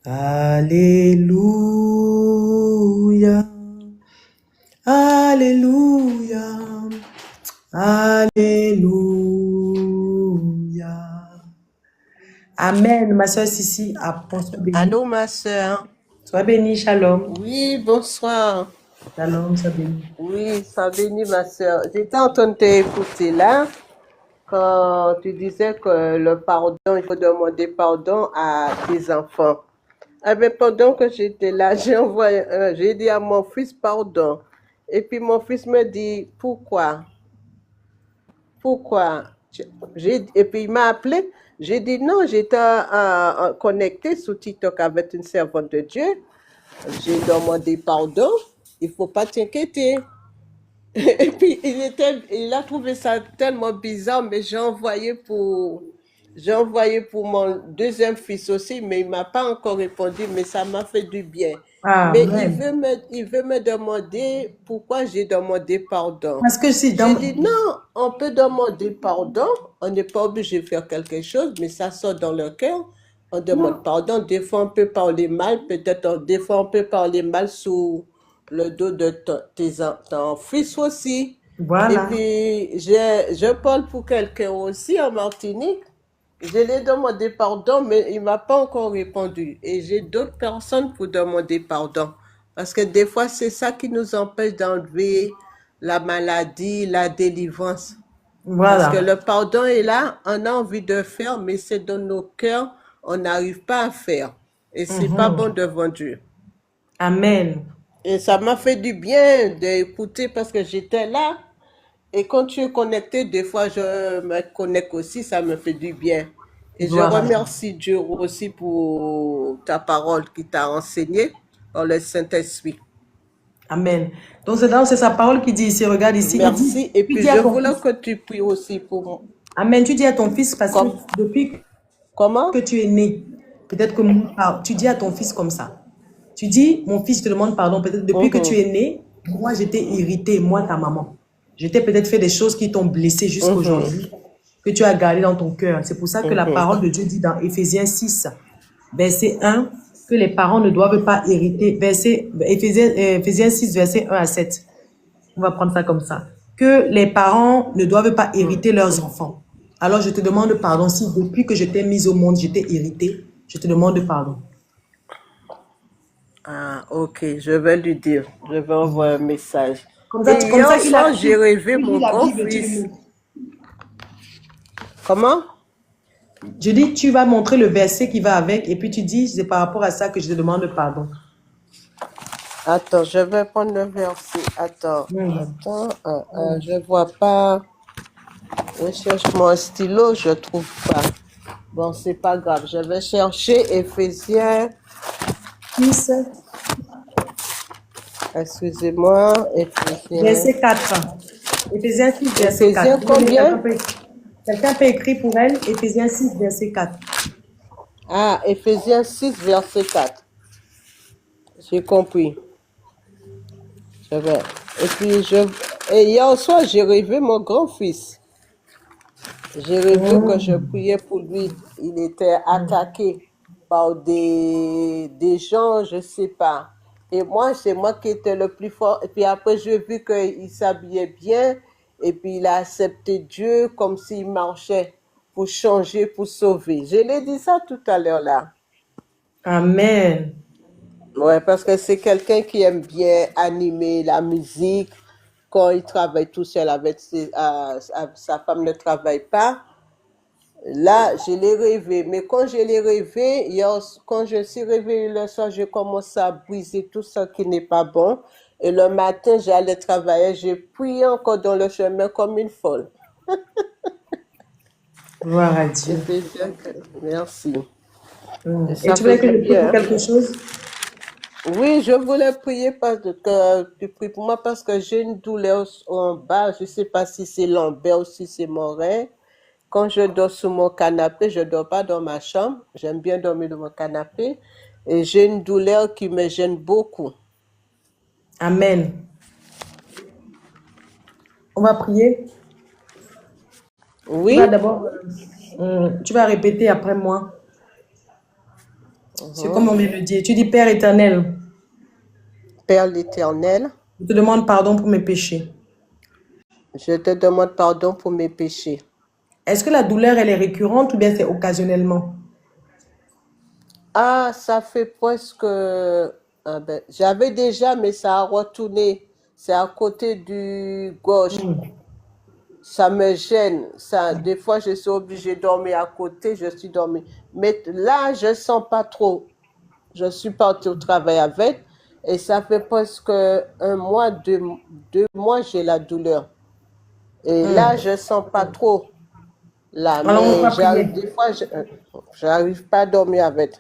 Alléluia. Alléluia. Alléluia. Amen. Ma soeur Sissi, sois bénie. Allô, ma sœur. Sois bénie, shalom. Oui, bonsoir. Shalom, sois bénie. Oui, ça bénit, ma sœur. J'étais en train de t'écouter là, quand tu disais que le pardon, il faut demander pardon à tes enfants. Eh bien, pendant que j'étais là, j'ai dit à mon fils pardon. Et puis mon fils me dit, pourquoi? Pourquoi? Et puis il m'a appelé. J'ai dit non, j'étais connecté sur TikTok avec une servante de Dieu. J'ai demandé pardon. Il faut pas t'inquiéter. Et puis il a trouvé ça tellement bizarre, mais j'ai envoyé pour mon deuxième fils aussi, mais il m'a pas encore répondu, mais ça m'a fait du bien. Mais Amen. il veut me demander pourquoi j'ai demandé pardon. Parce que si J'ai dans... dit non, on peut demander pardon, on n'est pas obligé de faire quelque chose, mais ça sort dans le cœur. On demande pardon. Des fois, on peut parler mal, des fois, on peut parler mal sous le dos de ton fils aussi. Et Voilà. puis, je parle pour quelqu'un aussi en Martinique. Je lui ai demandé pardon, mais il ne m'a pas encore répondu. Et j'ai d'autres personnes pour demander pardon. Parce que des fois, c'est ça qui nous empêche d'enlever la maladie, la délivrance. Parce que Voilà. le pardon est là, on a envie de faire, mais c'est dans nos cœurs, on n'arrive pas à faire. Et c'est pas bon Mhm. devant Dieu. Amen. Et ça m'a fait du bien d'écouter parce que j'étais là. Et quand tu es connecté, des fois je me connecte aussi, ça me fait du bien. Et je Gloire à Dieu. remercie Dieu aussi pour ta parole qui t'a enseigné par le Saint-Esprit. Amen. Donc c'est sa parole qui dit ici, regarde ici, il dit, Merci. Et tu puis dis je à ton voulais fils, que tu pries aussi pour moi. Amen, tu dis à ton fils parce que Comme, depuis comment? que tu es né, peut-être que moi, tu dis à ton fils comme ça. Tu dis, mon fils, je te demande pardon, peut-être depuis que tu Mhm, es né, moi j'étais irritée, moi ta maman. J'étais peut-être fait des choses qui t'ont blessé jusqu'à mhm, aujourd'hui, que tu as gardé dans ton cœur. C'est pour ça que la mhm. parole de Dieu dit dans Éphésiens 6, verset 1, que les parents ne doivent pas hériter. Éphésiens 6, verset 1 à 7. On va prendre ça comme ça. Que les parents ne doivent pas hériter leurs enfants. Alors je te demande pardon si depuis que je t'ai mise au monde, j'étais irritée. Je te demande pardon. Ah, ok, je vais lui dire. Je vais envoyer un message. Et Comme ça hier soir, j'ai rêvé tu lis mon la Bible, tu grand-fils. lui montres. Comment? Je dis, tu vas montrer le verset qui va avec et puis tu dis, c'est par rapport à ça que je te demande pardon. Attends, je vais prendre le verset. Attends, Mhm. attends. Je vois pas. Je cherche mon stylo, je trouve pas. Bon, c'est pas grave. Je vais chercher Éphésiens. 6, Excusez-moi, Éphésiens. verset 4. Éphésiens 6, verset 4. Éphésiens combien? Quelqu'un peut écrire pour elle, Éphésiens 6, verset 4. Ah, Éphésiens 6, verset 4. J'ai compris. Je vais. Et puis, et hier soir, j'ai rêvé mon grand-fils. J'ai rêvé que je Mhm. priais pour lui. Il était attaqué par des gens, je sais pas. Et moi, c'est moi qui étais le plus fort. Et puis après, j'ai vu qu'il s'habillait bien. Et puis il a accepté Dieu comme s'il marchait pour changer, pour sauver. Je l'ai dit ça tout à l'heure là. Amen. Ouais, parce que c'est quelqu'un qui aime bien animer la musique. Quand il travaille tout seul avec sa femme ne travaille pas. Là, je l'ai rêvé. Mais quand je l'ai rêvé, quand je suis réveillée le soir, j'ai commencé à briser tout ce qui n'est pas bon. Et le matin, j'allais travailler. J'ai prié encore dans le chemin comme une folle. Gloire à Dieu. Merci. Et Et ça tu voulais que faisait je prie pour bien. quelque chose? Oui, je voulais prier parce que tu pries pour moi parce que j'ai une douleur en bas. Je ne sais pas si c'est lombaire ou si c'est mon rein. Quand je dors sur mon canapé, je ne dors pas dans ma chambre. J'aime bien dormir dans mon canapé. Et j'ai une douleur qui me gêne beaucoup. Amen. On va prier. Tu vas Oui? d'abord, tu vas répéter après moi. C'est comme on vient de le dire. Tu dis, Père éternel, Père l'Éternel, je te demande pardon pour mes péchés. je te demande pardon pour mes péchés. Est-ce que la douleur, elle est récurrente ou bien c'est occasionnellement? Ah, ça fait presque... j'avais déjà, mais ça a retourné. C'est à côté du gauche. Ça me gêne. Ça, des fois, je suis obligée de dormir à côté. Je suis dormi. Mais là, je ne sens pas trop. Je suis partie au travail avec. Et ça fait presque un mois, deux mois, j'ai la douleur. Et là, je ne sens pas trop. Là, Alors, on mais va prier. des fois, je n'arrive pas à dormir avec.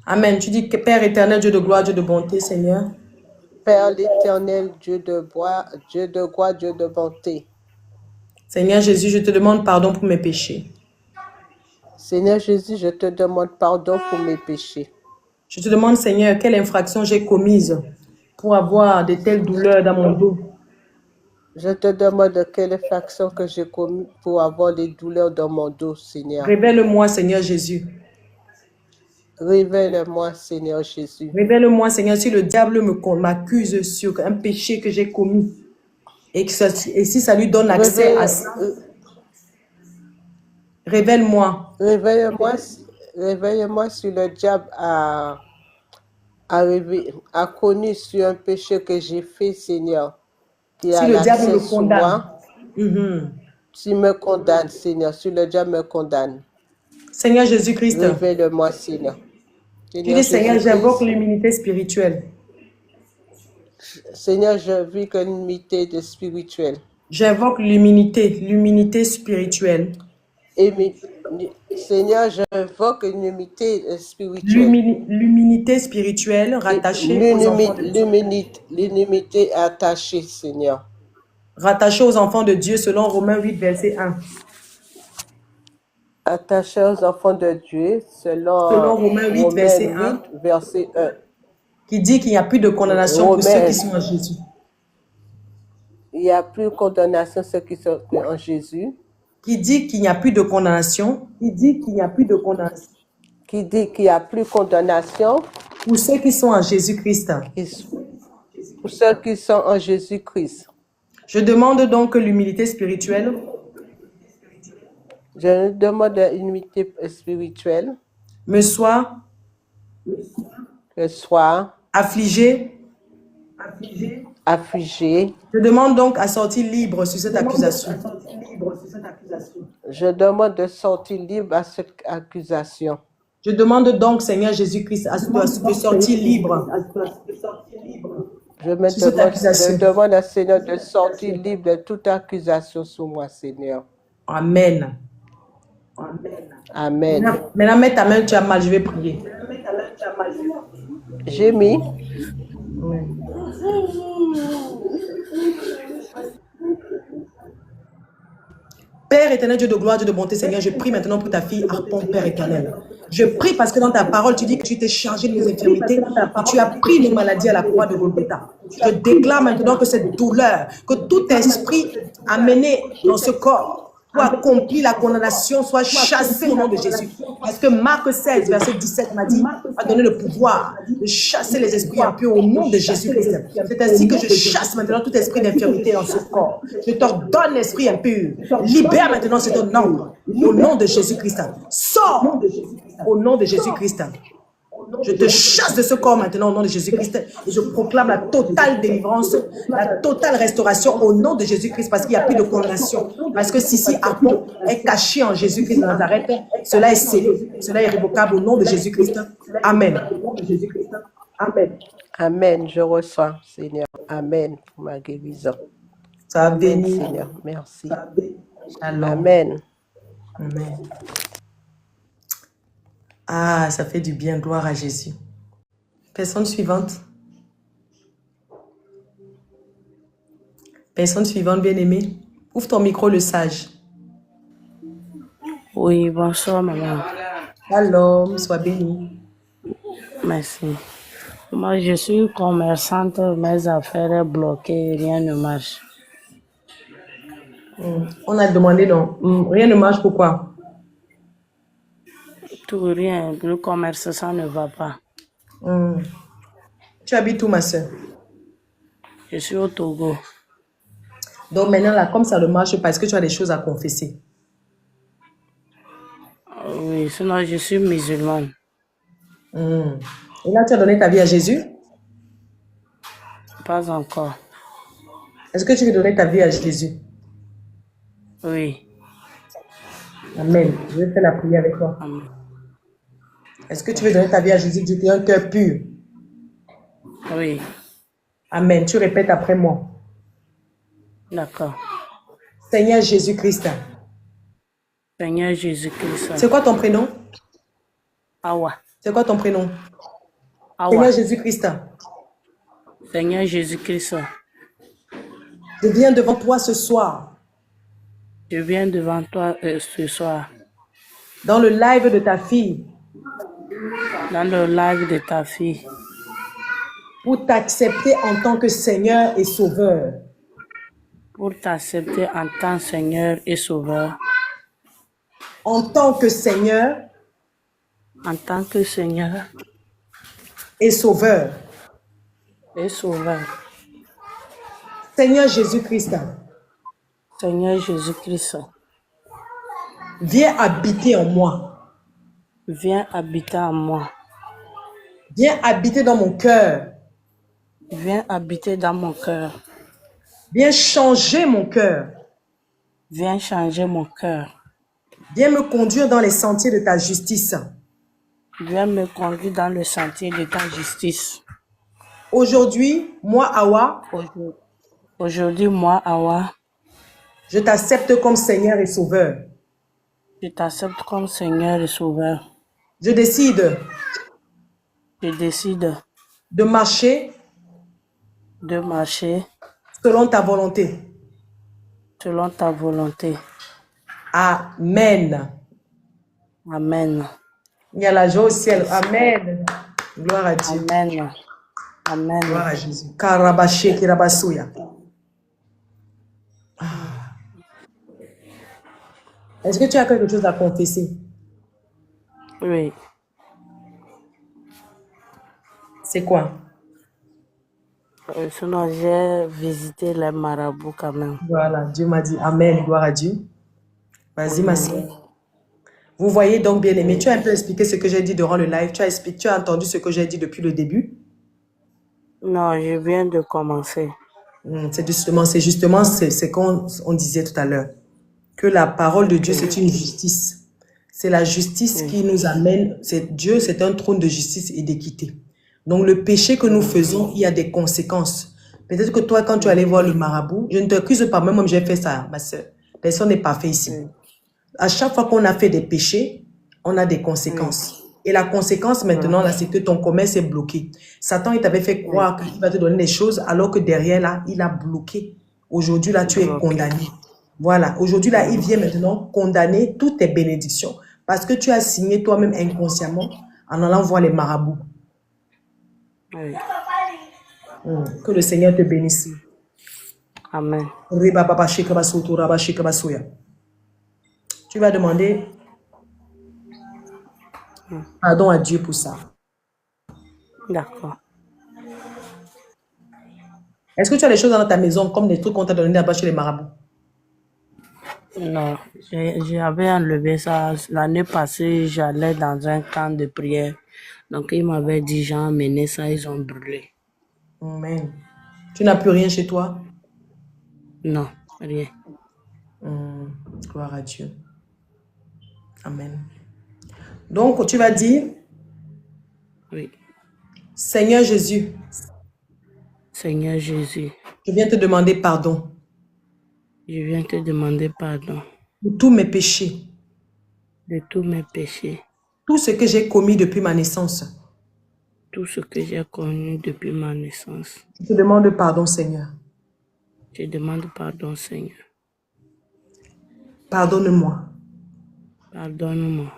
Amen. Tu dis que Père éternel, Dieu de gloire, Dieu de bonté, Seigneur. Père l'Éternel, Dieu de gloire, Dieu de bonté. Seigneur Jésus, je te demande pardon pour mes péchés. Seigneur Jésus, je te demande pardon pour mes péchés. Je te demande, Seigneur, quelle infraction j'ai commise pour avoir de telles douleurs dans mon dos. Je te demande quelle infraction que j'ai commise pour avoir des douleurs dans mon dos, Seigneur. Révèle-moi, Seigneur Jésus. Révèle-moi, Seigneur Jésus. Révèle-moi, Seigneur, si le diable m'accuse sur un péché que j'ai commis et si ça lui donne accès à ça, révèle-moi. Réveille-moi si le diable a connu sur un péché que j'ai fait, Seigneur. Qui Si a le diable l'accès me sur condamne. moi. Tu me condamnes, Seigneur. Si le diable me condamne. Seigneur Jésus-Christ. Révèle-moi, Seigneur. Tu dis, Seigneur, j'invoque l'immunité spirituelle. Seigneur, je vis que l'immunité spirituelle. J'invoque l'immunité spirituelle. Seigneur, j'invoque une immunité spirituelle. L'immunité spirituelle rattachée aux enfants de Dieu. L'immunité attachée, Seigneur. Rattachée aux enfants de Dieu selon Romains 8, verset 1. Attachée aux enfants de Dieu selon Romains 8, verset 1. Qui dit qu'il n'y a plus de condamnation pour ceux qui sont en Jésus. Il n'y a plus de condamnation pour ceux qui sont en Jésus. Qui dit qu'il n'y a plus de condamnation. Qui dit qu'il n'y a plus de condamnation. Qui dit qu'il n'y a plus de condamnation. Pour ceux qui sont en Jésus-Christ. Pour ceux qui sont en Jésus-Christ. Je demande donc que l'humilité spirituelle. Je demande l'humilité spirituelle. Me soit. Affligé. Je demande donc à sortir libre sur cette accusation. Je demande de sortir libre à cette accusation. Je demande donc, Seigneur Jésus-Christ, de sortir libre. Je demande à Seigneur de sortir libre de toute accusation sur moi, Seigneur. Amen. Amen. Maintenant, mets ta main, tu as mal, je vais prier. J'ai mis. Père éternel, Dieu de gloire, Dieu de bonté, Seigneur, je prie maintenant pour ta fille Harpon, Père éternel. Je prie parce que dans ta parole, tu dis que tu t'es chargé de mes infirmités et tu as pris nos maladies à la croix de Golgotha. Je déclare maintenant que cette douleur, que tout esprit amené dans ce corps pour accomplir la condamnation soit chassé au nom de Jésus. Parce que Marc 16, verset 17 m'a dit, a donné le pouvoir de chasser les esprits impurs au nom de Jésus-Christ. C'est ainsi que je chasse maintenant tout esprit d'infirmité dans ce corps. Je t'ordonne l'esprit impur. Libère maintenant cet nombre au nom de Jésus-Christ. Sors au nom de Jésus-Christ. Je te chasse de ce corps maintenant au nom de Jésus-Christ et je proclame la totale délivrance, la totale restauration au nom de Jésus-Christ parce qu'il n'y a plus de condamnation. Parce que si Harpon est caché en Jésus-Christ de Nazareth, cela est scellé, cela est irrévocable au nom de Jésus-Christ. Amen. Amen. Amen. Je reçois, Seigneur. Amen pour ma guérison. Ça a béni. Seigneur. Merci. Shalom. Amen. Amen. Ah, ça fait du bien, gloire à Jésus. Personne suivante. Personne suivante, bien-aimée. Ouvre ton micro, le sage. Oui, bonsoir, maman. Shalom, sois bénie. Merci. Moi, je suis commerçante, mes affaires sont bloquées, rien ne marche. On a demandé, non. Rien ne marche, pourquoi? tout, rien. Le commerce, ça ne va pas. Hmm. Tu habites où, ma soeur? Je suis au Togo. Donc maintenant, là, comme ça ne marche pas, est-ce que tu as des choses à confesser? Oui, sinon je suis musulmane. Hmm. Et là, tu as donné ta vie à Jésus? Pas encore. Est-ce que tu veux donner ta vie à Jésus? Oui. Amen. Je vais faire la prière avec toi. Amen. Est-ce que tu veux donner ta vie à Jésus? Tu as un cœur pur. Oui. Amen. Tu répètes après moi. D'accord. Seigneur Jésus-Christ. Seigneur Jésus-Christ. C'est quoi ton prénom? Awa. C'est quoi ton prénom? Awa. Seigneur Jésus-Christ. Seigneur Jésus-Christ. Je viens devant toi ce soir. Je viens devant toi ce soir. Dans le live de ta fille. Dans le live de ta fille. Pour t'accepter en tant que Seigneur et Sauveur. Pour t'accepter en tant que Seigneur et Sauveur. En tant que Seigneur. En tant que Seigneur. Et Sauveur. Et Sauveur. Seigneur Jésus-Christ. Seigneur Jésus-Christ. Viens habiter en moi. Viens habiter en moi. Viens habiter dans mon cœur. Viens habiter dans mon cœur. Viens changer mon cœur. Viens changer mon cœur. Viens me conduire dans les sentiers de ta justice. Viens me conduire dans le sentier de ta justice. Aujourd'hui, moi, Awa, Aujourd'hui, moi, Awa, je t'accepte comme Seigneur et Sauveur. je t'accepte comme Seigneur et Sauveur. Je décide Je décide de marcher de marcher selon ta volonté. selon ta volonté. Amen. Amen. Il y a la joie au ciel. Amen. Gloire à Dieu. Amen. Amen. Gloire à Jésus. Karabaché kirabasuya. Est-ce que tu as quelque chose à confesser? Oui. C'est quoi? Sinon, j'ai visité les marabouts quand même. Voilà, Dieu m'a dit Amen, gloire à Dieu. Vas-y, ma Amen. soeur. Vous voyez donc, bien aimé, tu as un peu expliqué ce que j'ai dit durant le live. Tu as entendu ce que j'ai dit depuis le début. Non, je viens de commencer. C'est justement ce qu'on disait tout à l'heure. Que la parole de Dieu, c'est une justice. C'est la justice qui nous amène. Dieu, c'est un trône de justice et d'équité. Donc, le péché que nous faisons, il y a des conséquences. Peut-être que toi, quand tu allais voir le marabout, je ne t'accuse pas, moi-même, j'ai fait ça, ma soeur. Personne n'est parfait ici. À chaque fois qu'on a fait des péchés, on a des conséquences. Et la conséquence maintenant, là, c'est que ton commerce est bloqué. Satan, il t'avait fait croire qu'il va te donner des choses, alors que derrière, là, il a bloqué. Aujourd'hui, là, tu es condamné. Voilà. Aujourd'hui, là, il vient maintenant condamner toutes tes bénédictions. Parce que tu as signé toi-même inconsciemment en allant voir les marabouts. Oui. Que le Seigneur te bénisse. Amen. Tu vas demander pardon à Dieu pour ça. D'accord. Est-ce que tu as des choses dans ta maison comme des trucs qu'on t'a donné là-bas chez les marabouts? Non, j'avais enlevé ça. L'année passée, j'allais dans un camp de prière. Donc, ils m'avaient dit, j'ai emmené ça, ils ont brûlé. Amen. Tu n'as plus rien chez toi? Non, rien. Gloire à Dieu. Amen. Donc, tu vas dire, Oui. Seigneur Jésus, Seigneur Jésus, je viens te demander pardon je viens te demander pardon pour tous mes péchés, de tous mes péchés, tout ce que j'ai commis depuis ma naissance. tout ce que j'ai connu depuis ma naissance. Je te demande pardon, Seigneur. Je demande pardon, Seigneur. Pardonne-moi. Pardonne-moi.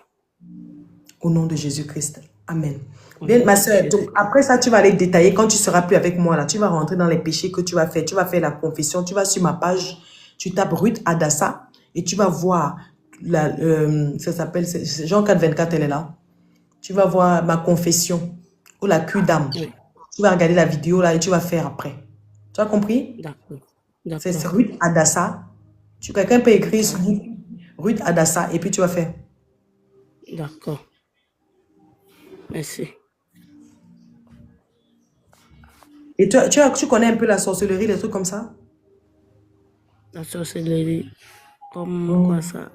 Au nom de Jésus-Christ. Amen. Bien, ma soeur, donc après ça, tu vas aller détailler quand tu seras plus avec moi là. Tu vas rentrer dans les péchés que tu vas faire. Tu vas faire la confession. Tu vas sur ma page. Tu tapes Ruth Adassa et tu vas voir. Ça s'appelle Jean 4, 24, elle est là. Tu vas voir ma confession ou la cure d'âme. Oui, Tu vas regarder la vidéo là et tu vas faire après. Tu as compris? d'accord. C'est D'accord. Ruth Adassa. Quelqu'un peut écrire sur D'accord. Ruth Adassa et puis tu vas faire. D'accord. Merci. Et tu connais un peu la sorcellerie, les trucs comme ça? La sorcellerie, comme quoi Hmm. ça?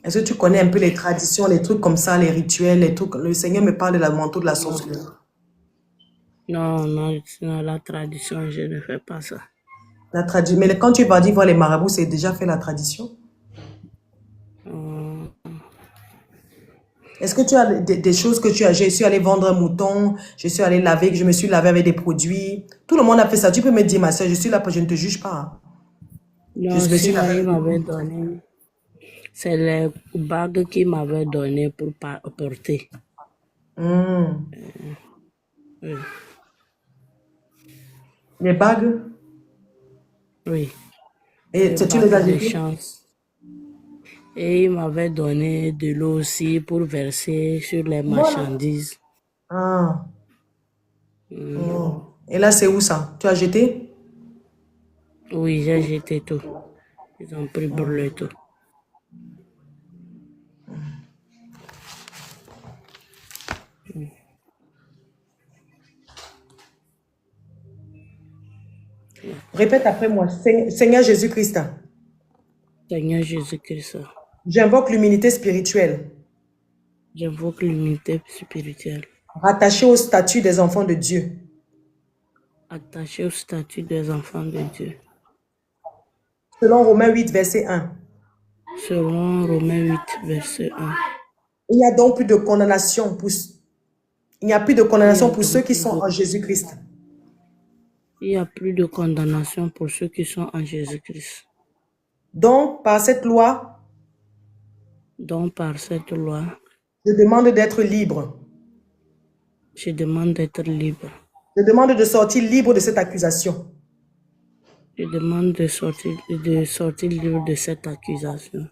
Est-ce que tu connais un peu les traditions, les trucs comme ça, les rituels, les trucs? Le Seigneur me parle de la manteau de la Non, sorcellerie. non, sinon la tradition, je ne fais pas ça. Mais quand tu vas dire voir les marabouts, c'est déjà fait la tradition. Euh, Est-ce que tu as des choses que tu as? Je suis allé vendre un mouton, je suis allé laver, je me suis lavé avec des produits. Tout le monde a fait ça. Tu peux me dire, ma soeur, je suis là, je ne te juge pas, hein. Je non, me suis sinon lavé il avec des m'avait produits. donné, c'est les bagues qu'il m'avait donné pour porter. Hmm. Oui, Les bagues, oui, et les tu les bagues as de jetées? chance. Et il m'avait donné de l'eau aussi pour verser sur les Voilà. marchandises. Ah. Hmm. Oh. Et là, c'est où ça? Tu as jeté? Oui, j'ai jeté tout. Ils ont pris brûlé tout. Répète après moi. Seigneur Jésus-Christ, Seigneur Jésus-Christ, j'invoque l'humilité spirituelle j'invoque l'unité spirituelle, rattachée au statut des enfants de Dieu. attachée au statut des enfants de Dieu. Selon Romains 8, verset 1. Selon Romains 8, verset 1. Il n'y a donc plus de condamnation il n'y a plus de Il y condamnation a pour donc ceux qui plus sont de, en Jésus-Christ. il y a plus de condamnation pour ceux qui sont en Jésus-Christ. Donc, par cette loi, Donc, par cette loi, je demande d'être libre. je demande d'être libre. Je demande de sortir libre de cette accusation. Je demande de sortir libre de cette accusation.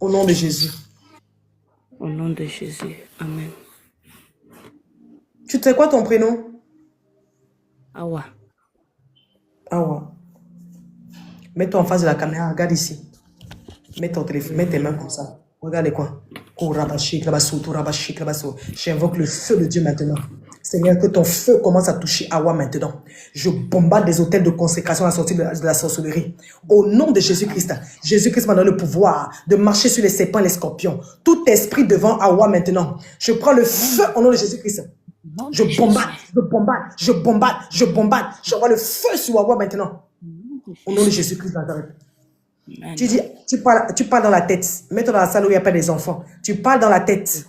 Au nom de Jésus. Au nom de Jésus. Amen. Tu sais quoi ton prénom? Awa. Awa. Mets-toi en face de la caméra, regarde ici. Mets ton téléphone, mets tes mains comme ça. Regarde les coins. J'invoque le feu de Dieu maintenant. Seigneur, que ton feu commence à toucher Awa maintenant. Je bombarde des hôtels de consécration à la sortie de la sorcellerie. Au nom de Jésus-Christ, Jésus-Christ m'a donné le pouvoir de marcher sur les serpents et les scorpions. Tout esprit devant Awa maintenant. Je prends le feu au nom de Jésus-Christ. Je bombarde, je bombarde, je bombarde, je bombarde. J'envoie le feu sur Awa maintenant. Au nom de Jésus-Christ Nazareth. Tu dis, tu parles dans la tête. Mets-toi dans la salle où il n'y a pas des enfants. Tu parles dans la tête.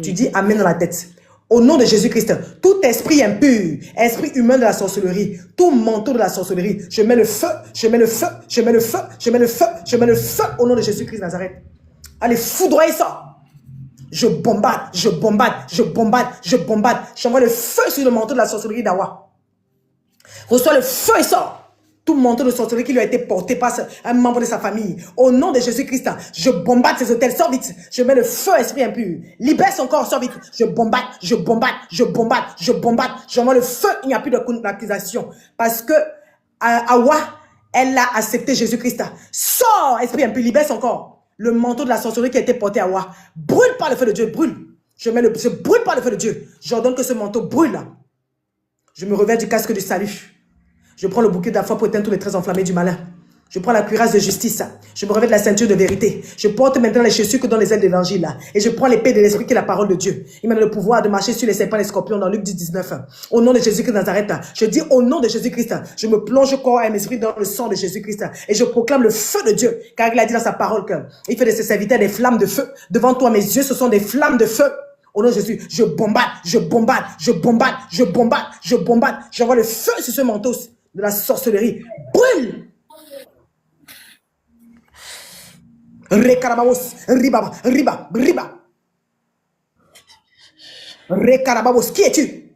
Tu dis Amen dans la tête. Au nom de Jésus-Christ, tout esprit impur, esprit humain de la sorcellerie, tout manteau de la sorcellerie, je mets le feu, je mets le feu, je mets le feu, je mets le feu, je mets le feu au nom de Jésus-Christ Nazareth. Allez, foudroyez ça. Je bombarde, je bombarde, je bombarde, je bombarde. J'envoie le feu sur le manteau de la sorcellerie d'Awa. Reçois le feu et sort. Tout manteau de sorcellerie qui lui a été porté par un membre de sa famille. Au nom de Jésus-Christ, je bombarde ces hôtels. Sors vite. Je mets le feu, esprit impur. Libère son corps, sors vite. Je bombarde, je bombarde, je bombarde, je bombarde. J'envoie le feu. Il n'y a plus d'accusation. Parce que Awa, elle a accepté Jésus-Christ. Sors, esprit impur. Libère son corps. Le manteau de la sorcellerie qui a été porté à Awa. Brûle par le feu de Dieu. Brûle. Je brûle par le feu de Dieu. J'ordonne que ce manteau brûle. Je me revers du casque du salut. Je prends le bouquet de la foi pour éteindre tous les traits enflammés du malin. Je prends la cuirasse de justice. Je me revêt de la ceinture de vérité. Je porte maintenant les chaussures que dans les ailes de l'évangile. Et je prends l'épée de l'esprit qui est la parole de Dieu. Il m'a donné le pouvoir de marcher sur les serpents et les scorpions dans Luc 10, 19. Au nom de Jésus-Christ de Nazareth, je dis au nom de Jésus-Christ, je me plonge corps et esprit dans le sang de Jésus-Christ. Et je proclame le feu de Dieu. Car il a dit dans sa parole qu'il fait de ses serviteurs des flammes de feu. Devant toi, mes yeux, ce sont des flammes de feu. Au nom de Jésus, je bombarde, je bombarde, je bombarde, je bombarde, je bombarde. J'envoie le feu sur ce manteau de la sorcellerie. Brûle! Rekarababos, riba, riba, riba. Rekarababos, qui es-tu?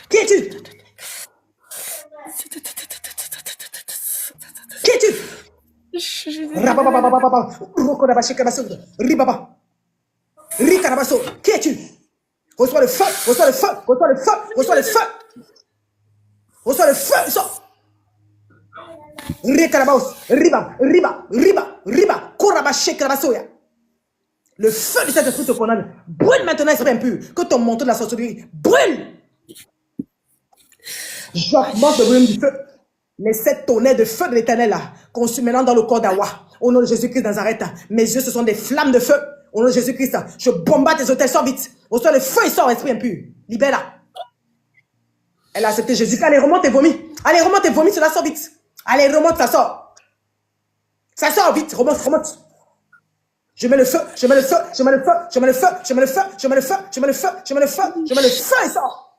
Qui es-tu? Qui es-tu? Rababababababa. Rokodabachekrabaso. Ribaba. Rikarabaso. Qui es-tu? Reçois le feu, reçois le feu, reçois le feu, reçois le feu. Reçois le feu, sort. Rikarabaos. Riba, riba, riba, riba. Korabachekrabasoya. Le feu de cet esprit te condamne. Brûle maintenant, esprit impur. Que ton manteau de la sorcellerie brûle. J'augmente le volume du feu. Les 7 tonnerres de feu de l'éternel là, conçus maintenant dans le corps d'Awa. Au nom de Jésus-Christ de Nazareth, mes yeux, ce sont des flammes de feu. Au nom de Jésus-Christ, je bombarde tes hôtels, sors vite. Reçois le feu et sors, esprit impur. Libère-la. Elle a accepté Jésus. Allez, remonte et vomis. Allez, remonte et vomis, cela sort vite. Allez, remonte, ça sort. Ça sort vite, remonte, remonte. Je mets le feu, je mets le feu, je mets le feu, je mets le feu, je mets le feu, je mets le feu, je mets le feu, je mets le feu, je mets le feu et sort.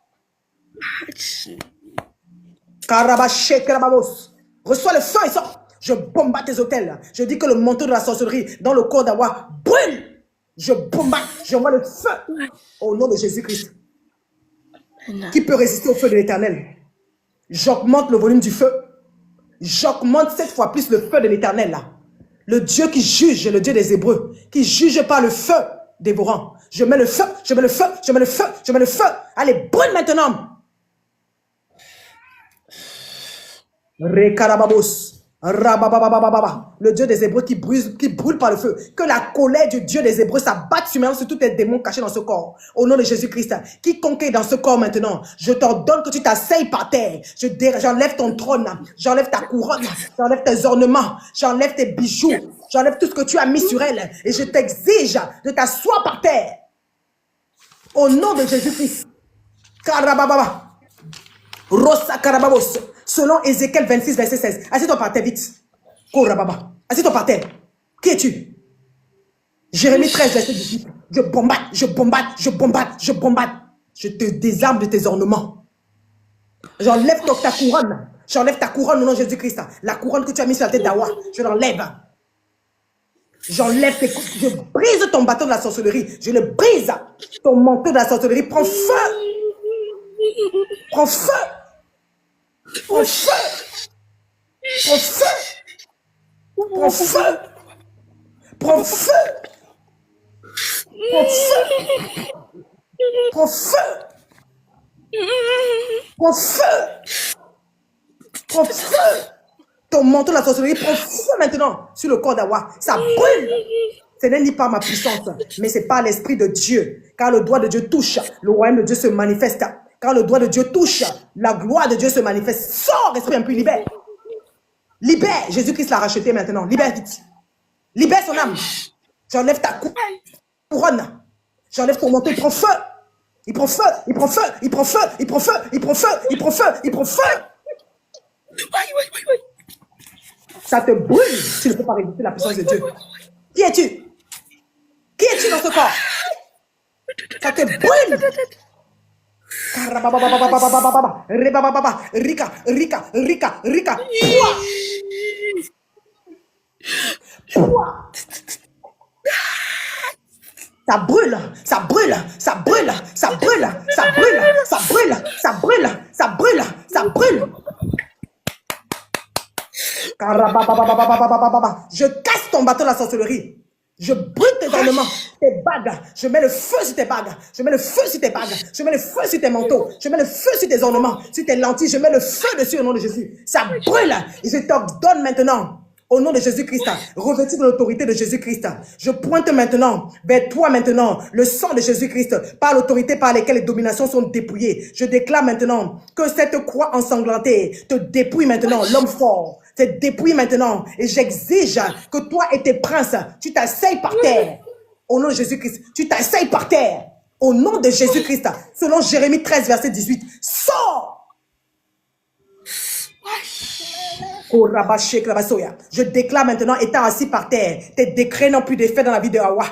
Karabaché, karababos. Reçois le feu et sort. Je bombarde tes hôtels. Je dis que le manteau de la sorcellerie dans le corps d'Awa brûle. Je bombarde, j'envoie le feu au nom de Jésus-Christ. Qui peut résister au feu de l'éternel? J'augmente le volume du feu. J'augmente 7 fois plus le feu de l'éternel là. Le Dieu qui juge, le Dieu des Hébreux, qui juge par le feu dévorant. Je mets le feu, je mets le feu, je mets le feu, je mets le feu. Allez, brûle maintenant. Rekarababos. Rabababababa. Le Dieu des Hébreux qui brûle par le feu. Que la colère du Dieu des Hébreux s'abatte sur tous les démons cachés dans ce corps. Au nom de Jésus-Christ. Quiconque est dans ce corps maintenant, je t'ordonne que tu t'asseyes par terre. J'enlève ton trône. J'enlève ta couronne. J'enlève tes ornements. J'enlève tes bijoux. J'enlève tout ce que tu as mis sur elle. Et je t'exige de t'asseoir par terre. Au nom de Jésus-Christ. Karabababa. Rosa Karababos. Selon Ézéchiel 26, verset 16. Assieds-toi par terre, vite. Korababa. Assieds-toi par terre. Qui es-tu? Jérémie 13, verset 18. Je bombarde, je bombarde, je bombarde, je bombarde. Je te désarme de tes ornements. J'enlève ta couronne. J'enlève ta couronne au nom de Jésus-Christ. La couronne que tu as mise sur la tête d'Awa. Je l'enlève. J'enlève je brise ton bâton de la sorcellerie. Je le brise. Ton manteau de la sorcellerie prend feu. Prends feu. Prends feu. Prends feu. Prends feu. Prends feu. Prends feu. Prends feu. Prends feu. Prends feu. Ton manteau de la sorcellerie prend feu maintenant sur le corps d'Awa. Ça brûle. Ce n'est ni par ma puissance, mais c'est par l'Esprit de Dieu. Car le doigt de Dieu touche, le royaume de Dieu se manifeste. Quand le doigt de Dieu touche, la gloire de Dieu se manifeste. Sors, esprit impur, libère. Libère. Jésus-Christ l'a racheté maintenant. Libère vite. Libère son âme. J'enlève ta couronne. J'enlève ton manteau. Il prend feu. Il prend feu. Il prend feu. Il prend feu. Il prend feu. Il prend feu. Il prend feu. Il prend feu. Ça te brûle. Tu ne peux pas résister la puissance de Dieu. Qui es-tu? Qui es-tu dans ce corps? Ça te brûle. Rika, Rika, Rika, Rika. Ça brûle, ça brûle, ça brûle, ça brûle, ça brûle, ça brûle, ça brûle, ça brûle, ça brûle. Je casse ton bâton de la sorcellerie. Je brûle tes ornements, tes bagues. Je mets le feu sur tes bagues. Je mets le feu sur tes bagues. Je mets le feu sur tes manteaux. Je mets le feu sur tes ornements, sur tes lentilles. Je mets le feu dessus au nom de Jésus. Ça brûle. Et je t'ordonne maintenant, au nom de Jésus-Christ, revêtu de l'autorité de Jésus-Christ. Je pointe maintenant vers toi maintenant le sang de Jésus-Christ par l'autorité par laquelle les dominations sont dépouillées. Je déclare maintenant que cette croix ensanglantée te dépouille maintenant, l'homme fort. Te dépouille maintenant. Et j'exige que toi et tes princes, tu t'asseyes par terre. Au nom de Jésus-Christ, tu t'asseyes par terre. Au nom de Jésus-Christ, selon Jérémie 13, verset 18. Sors! Je déclare maintenant, étant assis par terre, tes décrets n'ont plus d'effet dans la vie de Hawa.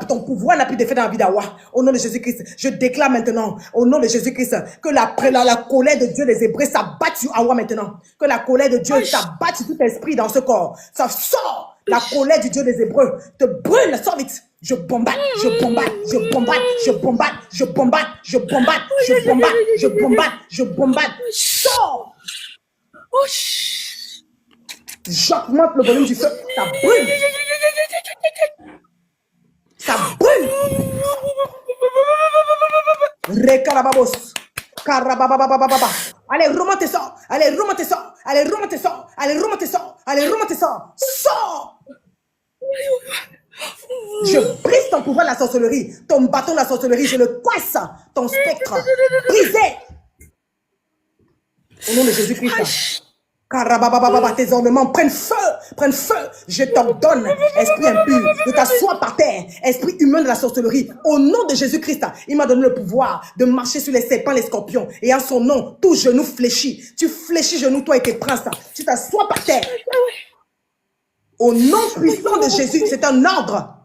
Ton pouvoir n'a plus d'effet dans la vie d'Hawa. Au nom de Jésus-Christ, je déclare maintenant, au nom de Jésus-Christ, que la colère de Dieu des Hébreux s'abatte sur Hawa maintenant. Que la colère de Dieu s'abatte sur tout esprit dans ce corps. Ça sort. La colère du Dieu des Hébreux te brûle, sors vite. Je bombarde, je bombarde, je bombarde, je bombarde, je bombarde, je bombarde, je bombarde, je bombarde, je bombarde. Sors! J'augmente le volume du feu. Ça brûle. Ça brûle. Rekarababos. Karabababababa. Allez, remontez ça. Allez, remontez ça. Allez, remontez ça. Allez, remontez ça. Allez, remontez ça. Sors. Je brise ton pouvoir de la sorcellerie. Ton bâton de la sorcellerie, je le casse. Ton spectre. Brisé. Au nom de Jésus-Christ. Karababababa, tes ornements prennent feu, prennent feu. Je t'ordonne, esprit impur, de t'asseoir par terre, esprit humain de la sorcellerie. Au nom de Jésus-Christ, il m'a donné le pouvoir de marcher sur les serpents, les scorpions. Et en son nom, tout genou fléchit. Tu fléchis genou, toi et tes princes. Tu t'assois par terre. Au nom puissant de Jésus, c'est un ordre.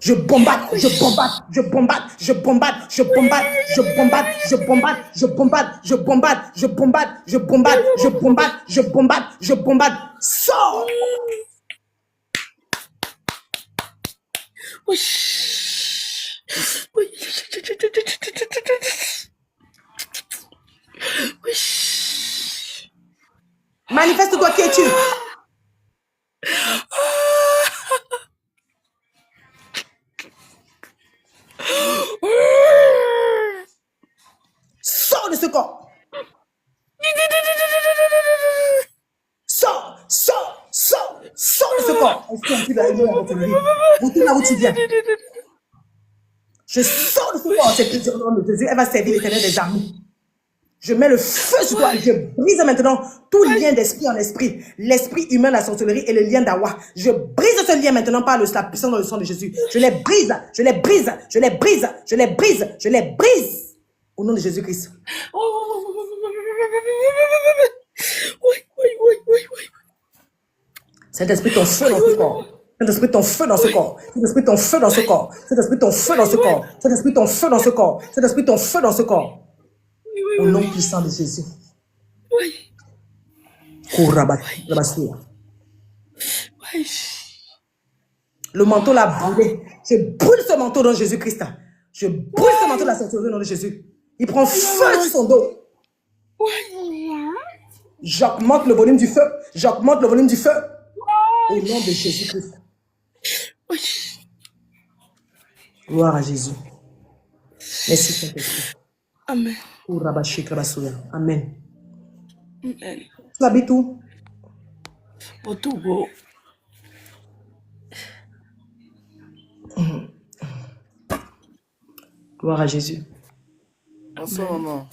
Je bombarde, je bombarde, je bombarde, je bombarde, je bombarde, je bombarde, je bombarde, je bombarde, je bombarde, je bombarde, je bombarde, je bombarde, je bombarde, je bombarde. Sors! Manifeste-toi, qui es-tu? Sors de ce corps. Sors, sors, sors, sors de ce corps. Retourne là où tu viens. Je sors de ce corps. C'est plusieurs noms de Jésus. Elle va servir l'Éternel des armées. Je mets le feu sur toi. Je brise maintenant tout lien d'esprit en esprit. L'esprit humain, la sorcellerie et le lien d'Awa. Je brise ce lien maintenant par la puissance dans le sang de Jésus. Je les brise, je les brise, je les brise, je les brise, je les brise. Au nom de Jésus-Christ. Saint-Esprit, ton feu dans ce corps. Saint-Esprit, ton feu dans ce corps. Saint-Esprit, ton feu dans ce corps. Saint-Esprit, ton feu dans ce corps. Saint-Esprit, ton feu dans ce corps. Saint-Esprit, ton feu dans ce corps. Au nom puissant de Jésus. Le manteau l'a brûlé. Je brûle ce manteau dans Jésus-Christ. Je brûle ce manteau de la sorcellerie dans Jésus. Il prend feu sur son dos. J'augmente le volume du feu. J'augmente le volume du feu. Au nom de Jésus-Christ. Gloire à Jésus. Merci Saint-Esprit. Amen. Amen. Amen. Tu habites où? Au Togo. Gloire à Jésus. Bonsoir, maman.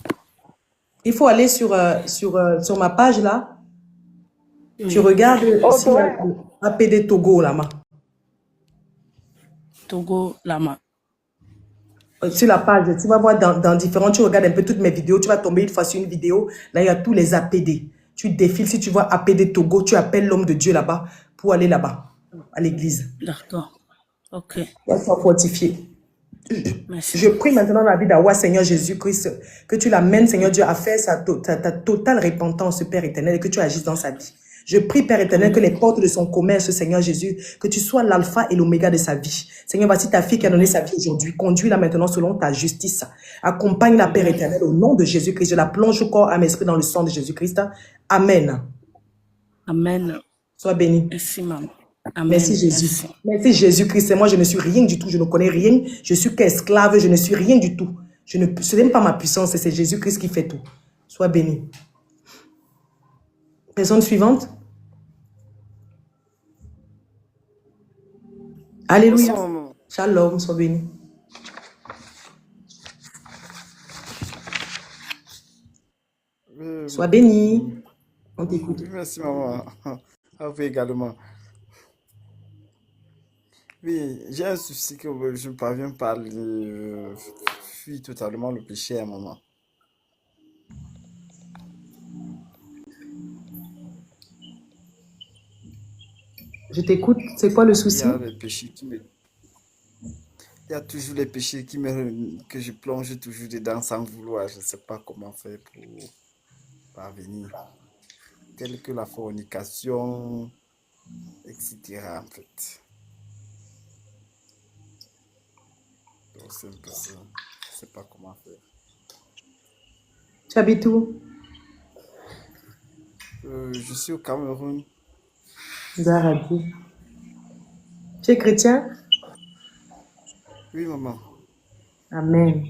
Il faut aller sur ma page là. Tu regardes s'il y a APD Togo là-bas. Togo, Lama. Sur la page, tu vas voir dans différents, tu regardes un peu toutes mes vidéos, tu vas tomber une fois sur une vidéo, là il y a tous les APD. Tu défiles, si tu vois APD Togo, tu appelles l'homme de Dieu là-bas pour aller là-bas, à l'église. D'accord. Ok. On soit fortifié. Merci. Je prie maintenant dans la vie d'Awa, Seigneur Jésus-Christ, que tu l'amènes, Seigneur Dieu, à faire ta totale repentance, Père éternel, et que tu agisses dans sa vie. Je prie, Père éternel, que les portes de son commerce, Seigneur Jésus, que tu sois l'alpha et l'oméga de sa vie. Seigneur, voici ta fille qui a donné sa vie aujourd'hui. Conduis-la maintenant selon ta justice. Accompagne-la, Père éternel, au nom de Jésus-Christ. Je la plonge au corps, âme, esprit dans le sang de Jésus-Christ. Amen. Amen. Sois béni. Merci, maman. Amen. Merci Jésus. Merci Jésus-Christ. Moi, je ne suis rien du tout. Je ne connais rien. Je suis qu'esclave. Je ne suis rien du tout. Ce n'est même pas ma puissance. C'est Jésus-Christ qui fait tout. Sois béni. Personne suivante. Alléluia. Bonsoir, maman. Shalom. Sois béni. Sois béni. On t'écoute. Merci, maman. À vous également. Oui, j'ai un souci que je ne parviens pas à fuir totalement le péché à maman. Je t'écoute. C'est quoi le Il souci? y a les péchés qui me... Il y a toujours les péchés que je plonge toujours dedans sans vouloir. Je ne sais pas comment faire pour parvenir. Tels que la fornication, etc. En fait. Donc c'est un peu ça. Je ne sais pas comment faire. Tu habites où? Je suis au Cameroun. Zaradi. Tu es chrétien? Oui, maman. Amen.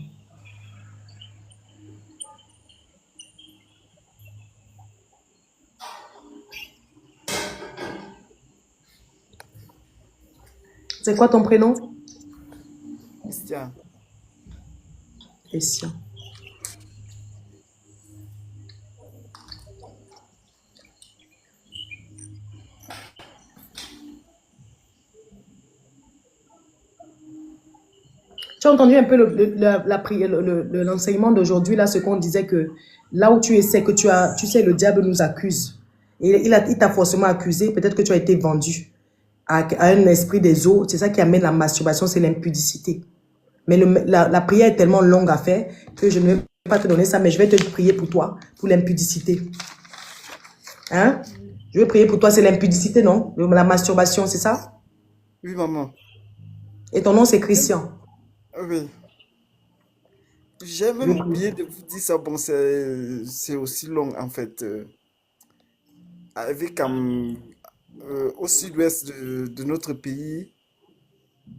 C'est quoi ton prénom? Christian. Christian. Tu as entendu un peu la prière, l'enseignement d'aujourd'hui, là, ce qu'on disait que là où tu essaies, tu sais, le diable nous accuse. Et il t'a forcément accusé, peut-être que tu as été vendu à un esprit des eaux. C'est ça qui amène la masturbation, c'est l'impudicité. Mais la prière est tellement longue à faire que je ne vais pas te donner ça, mais je vais te prier pour toi, pour l'impudicité. Hein? Je vais prier pour toi, c'est l'impudicité, non? La masturbation, c'est ça? Oui, maman. Et ton nom, c'est Christian. Oui. J'ai Je vais même prier. oublié de vous dire ça. Bon, c'est aussi long en fait. Avec au sud-ouest de notre pays,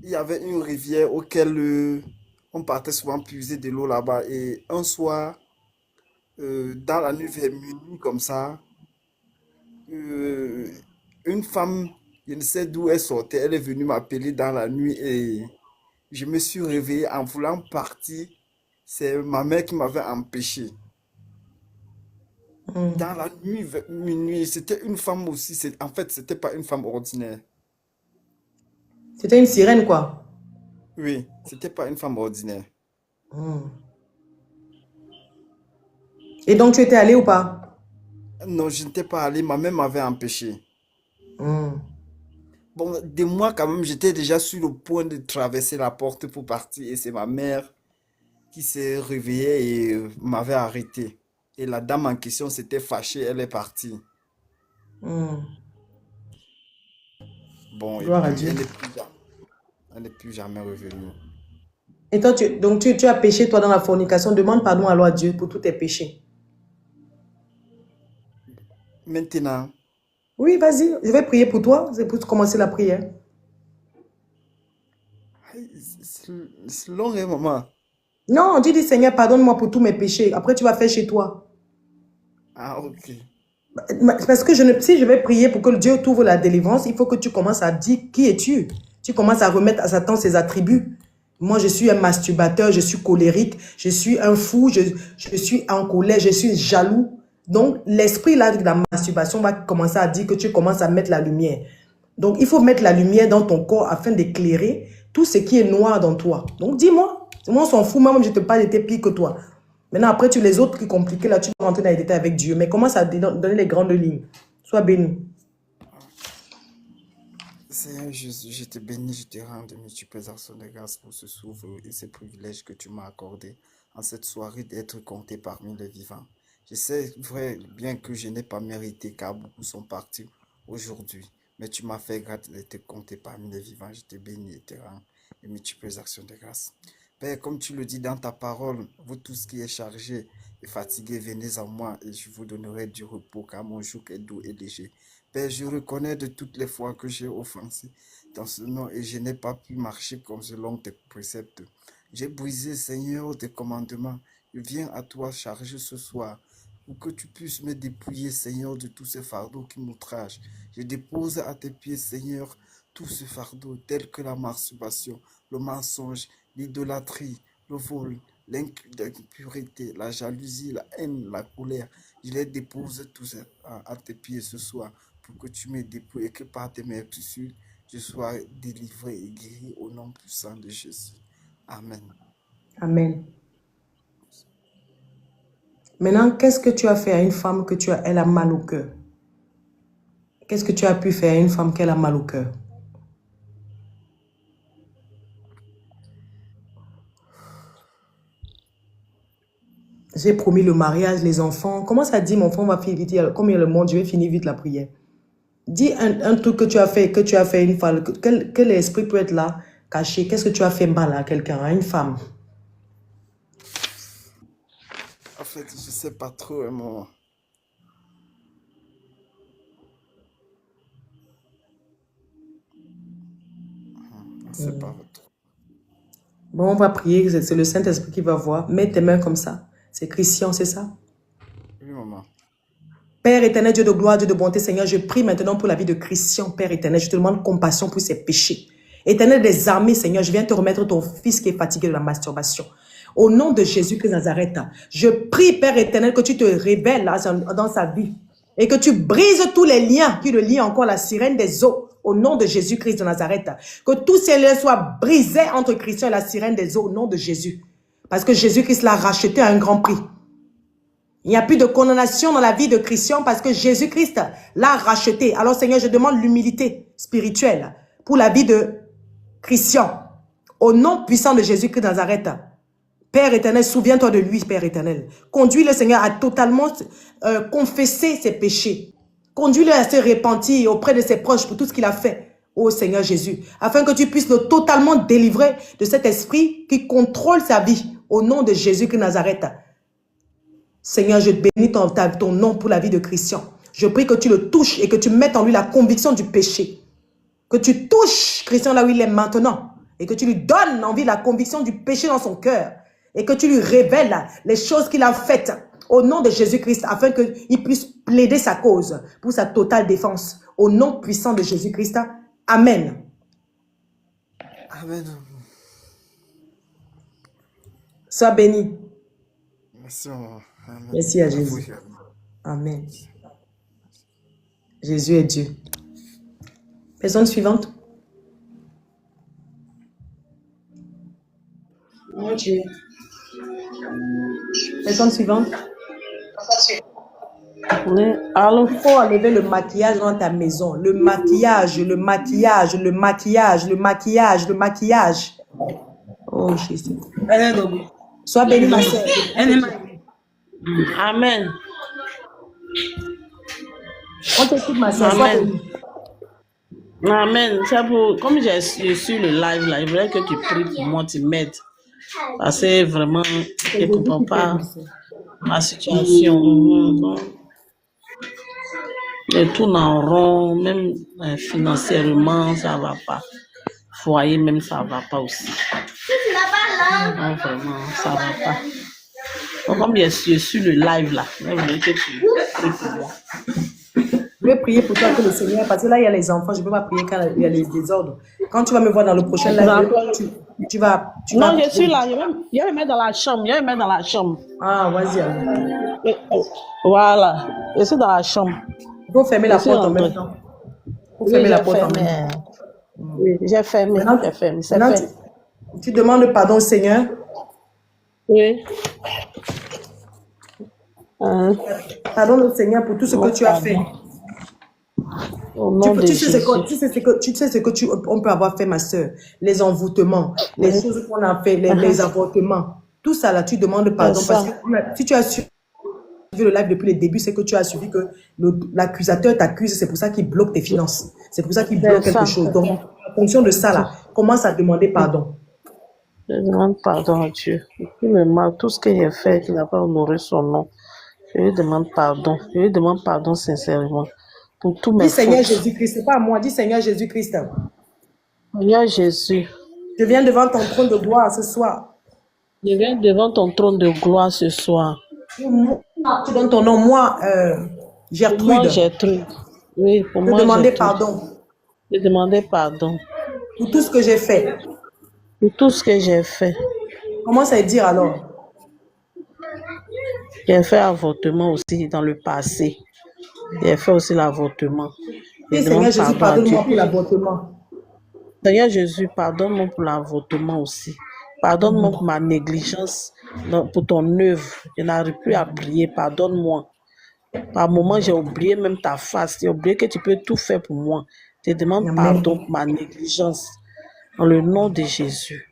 il y avait une rivière auquel on partait souvent puiser de l'eau là-bas. Et un soir, dans la nuit vers minuit comme ça, euh, une femme, je ne sais d'où elle sortait, elle est venue m'appeler dans la nuit et je me suis réveillé en voulant partir. C'est ma mère qui m'avait empêché. Hmm. Dans la nuit, vers minuit, c'était une femme aussi. En fait, c'était pas une femme ordinaire. C'était une sirène, quoi. Oui, c'était pas une femme ordinaire. Hmm. Et donc, tu étais allé ou pas? Non, je n'étais pas allé, ma mère m'avait empêché. Hmm. Bon, de moi quand même, j'étais déjà sur le point de traverser la porte pour partir et c'est ma mère qui s'est réveillée et m'avait arrêté. Et la dame en question s'était fâchée, elle est partie. Hmm. Bon, et Gloire à puis Dieu. elle n'est plus jamais revenue. Et toi, donc tu as péché, toi, dans la fornication. Demande pardon alors à Dieu pour tous tes péchés. Maintenant, Oui, vas-y, je vais prier pour toi. C'est pour commencer la prière. c'est long, hein, maman. Non, dis, Seigneur, pardonne-moi pour tous mes péchés. Après, tu vas faire chez toi. Ah, ok. Parce que si je vais prier pour que Dieu t'ouvre la délivrance, il faut que tu commences à dire qui es-tu. Tu commences à remettre à Satan ses attributs. Moi, je suis un masturbateur, je suis colérique, je suis un fou, je suis en colère, je suis jaloux. Donc, l'esprit là de la masturbation va commencer à dire que tu commences à mettre la lumière. Donc, il faut mettre la lumière dans ton corps afin d'éclairer tout ce qui est noir dans toi. Donc, dis-moi. Moi, on s'en fout, moi, je te parle, j'étais pire que toi. Maintenant, après, les autres qui sont compliqués, là, tu vas rentrer dans les détails avec Dieu. Mais commence à donner les grandes lignes. Sois béni. Seigneur, je te bénis, je te rends de multiples actions de grâce pour ce souffle et ce privilège que tu m'as accordé en cette soirée d'être compté parmi les vivants. Je sais vrai bien que je n'ai pas mérité car beaucoup sont partis aujourd'hui, mais tu m'as fait grâce d'être compté parmi les vivants. Je te bénis et te rends de multiples actions de grâce. Père, comme tu le dis dans ta parole, vous tous qui êtes chargés et fatigués, venez à moi et je vous donnerai du repos car mon joug est doux et léger. Père, je reconnais de toutes les fois que j'ai offensé dans ce nom et je n'ai pas pu marcher comme selon tes préceptes. J'ai brisé, Seigneur, tes commandements. Je viens à toi charger ce soir pour que tu puisses me dépouiller, Seigneur, de tous ces fardeaux qui m'outragent. Je dépose à tes pieds, Seigneur, tous ces fardeaux tels que la masturbation, le mensonge, l'idolâtrie, le vol, l'impureté, la jalousie, la haine, la colère. Je les dépose tous à tes pieds ce soir pour que tu me dépouilles et que par tes meurtrissures, je sois délivré et guéri au nom puissant de Jésus. Amen. Amen. Maintenant, qu'est-ce que tu as fait à une femme elle a mal au cœur? Qu'est-ce que tu as pu faire à une femme qu'elle a mal au cœur? J'ai promis le mariage, les enfants. Comment ça dit, mon enfant va finir vite? Comme il y a le monde, je vais finir vite la prière. Dis un truc que tu as fait une femme. Quel esprit peut être là, caché? Qu'est-ce que tu as fait mal à quelqu'un, à une femme? En fait, je ne sais pas trop, hein, maman. c'est pas votre. Bon, on va prier, c'est le Saint-Esprit qui va voir. Mets tes mains comme ça. C'est Christian, c'est ça? Oui, maman. Père éternel, Dieu de gloire, Dieu de bonté, Seigneur, je prie maintenant pour la vie de Christian, Père éternel. Je te demande compassion pour ses péchés. Éternel des armées, Seigneur, je viens te remettre ton fils qui est fatigué de la masturbation. Au nom de Jésus-Christ de Nazareth, je prie, Père éternel, que tu te révèles là, dans sa vie et que tu brises tous les liens qui le lient encore à la sirène des eaux. Au nom de Jésus-Christ de Nazareth, que tous ces liens soient brisés entre Christian et la sirène des eaux au nom de Jésus. Parce que Jésus-Christ l'a racheté à un grand prix. Il n'y a plus de condamnation dans la vie de Christian parce que Jésus-Christ l'a racheté. Alors Seigneur, je demande l'humilité spirituelle pour la vie de Christian. Au nom puissant de Jésus-Christ de Nazareth. Père éternel, souviens-toi de lui, Père éternel. Conduis le Seigneur à totalement confesser ses péchés. Conduis-le à se repentir auprès de ses proches pour tout ce qu'il a fait, ô Seigneur Jésus, afin que tu puisses le totalement délivrer de cet esprit qui contrôle sa vie, au nom de Jésus-Christ de Nazareth. Seigneur, je bénis ton nom pour la vie de Christian. Je prie que tu le touches et que tu mettes en lui la conviction du péché. Que tu touches Christian là où il est maintenant et que tu lui donnes envie la conviction du péché dans son cœur et que tu lui révèles les choses qu'il a faites au nom de Jésus-Christ afin qu'il puisse plaider sa cause pour sa totale défense. Au nom puissant de Jésus-Christ. Amen. Amen. Sois béni. Merci, maman. Amen. Merci à Jésus. Amen. Jésus est Dieu. Personne suivante. Mon Dieu. Personne suivante. Oui, allô? Il faut enlever le maquillage dans ta maison. Le maquillage, le maquillage, le maquillage, le maquillage, le maquillage. Oh Jésus. Sois béni, ma soeur. Amen. On t'écoute, ma soeur. Sois Amen. béni. Amen. C'est pour, comme j'ai su le live là, il faudrait que tu pries pour moi, tu m'aides. Parce que vraiment, je ne comprends pas ma situation. Donc, je tourne en rond, même financièrement, ça ne va pas. Foyer, même, ça ne va pas aussi. Non, vraiment, ça ne va pas. Donc, comme j'ai su le live là, je voudrais que tu pries pour moi. Je vais prier pour toi que le Seigneur, parce que là, il y a les enfants, je ne peux pas prier quand il y a les désordres. Quand tu vas me voir dans le prochain live, tu vas... Non, je suis là, je vais me mettre dans la chambre, Ah, vas-y, alors. Voilà, je suis dans la chambre. Il faut fermer la porte en même temps. Il faut fermer la porte en même temps. Oui, j'ai fermé, c'est Maintenant, fait. tu demandes pardon au Seigneur. Oui. Pardonne au Seigneur pour tout ce que tu as fait. Au nom de Jésus. Tu sais ce que on peut avoir fait, ma soeur. Les envoûtements, les choses qu'on a fait, les avortements. Tout ça, là, tu demandes pardon. Parce que si tu as suivi le live depuis le début, c'est que tu as suivi que l'accusateur t'accuse. C'est pour ça qu'il bloque tes finances. C'est pour ça qu'il bloque quelque chose. Donc, en fonction de ça, là, commence à demander pardon. Je demande pardon à Dieu. Il me marque tout ce que j'ai fait qui n'a pas honoré son nom. Je lui demande pardon. Je lui demande pardon sincèrement pour tous mes Dis Seigneur fautes. Jésus-Christ, c'est pas à moi. Dis Seigneur Jésus-Christ. Seigneur Jésus, Je viens devant ton trône de gloire ce soir. je viens devant ton trône de gloire ce soir. Tu donnes ton nom, moi, Pour moi, Gertrude. Gertrude. Oui, pour Je moi, demandais Gertrude. pardon Je demandais pardon pour tout ce que j'ai fait. pour tout ce que j'ai fait. Commence à dire alors. J'ai fait avortement aussi dans le passé. J'ai fait aussi l'avortement. Je Dis demande Seigneur Jésus, pardon à Dieu. pardonne-moi pour l'avortement. Seigneur Jésus, pardonne-moi pour l'avortement aussi. Pardonne-moi pour ma négligence, pour ton œuvre. Je n'arrive plus à prier. Pardonne-moi. Par moments, j'ai oublié même ta face. J'ai oublié que tu peux tout faire pour moi. Je demande Amen. pardon pour ma négligence. Dans le nom de Jésus.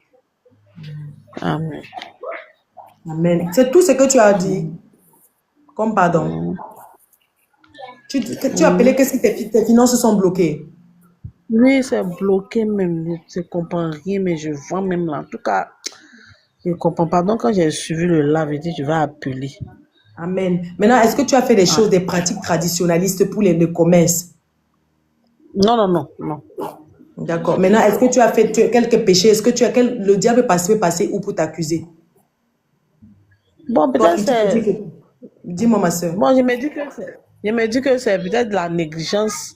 Amen. Amen. C'est tout ce que tu as dit. Comme pardon. Tu as appelé que si tes finances sont bloquées. Oui, c'est bloqué même. Je ne comprends rien, mais je vois même là. En tout cas, je ne comprends pas. Donc, quand j'ai suivi le live, j'ai dit, je vais appeler. Amen. Maintenant, est-ce que tu as fait des choses, des pratiques traditionnalistes pour le commerce? Non, non, non, non. D'accord. Maintenant, est-ce que tu as fait quelques péchés? Est-ce que le diable peut passer où pour t'accuser? Bon, Toi, peut-être il te dit c'est... que... Dis-moi, ma soeur. Bon, je me dis que c'est peut-être de la négligence.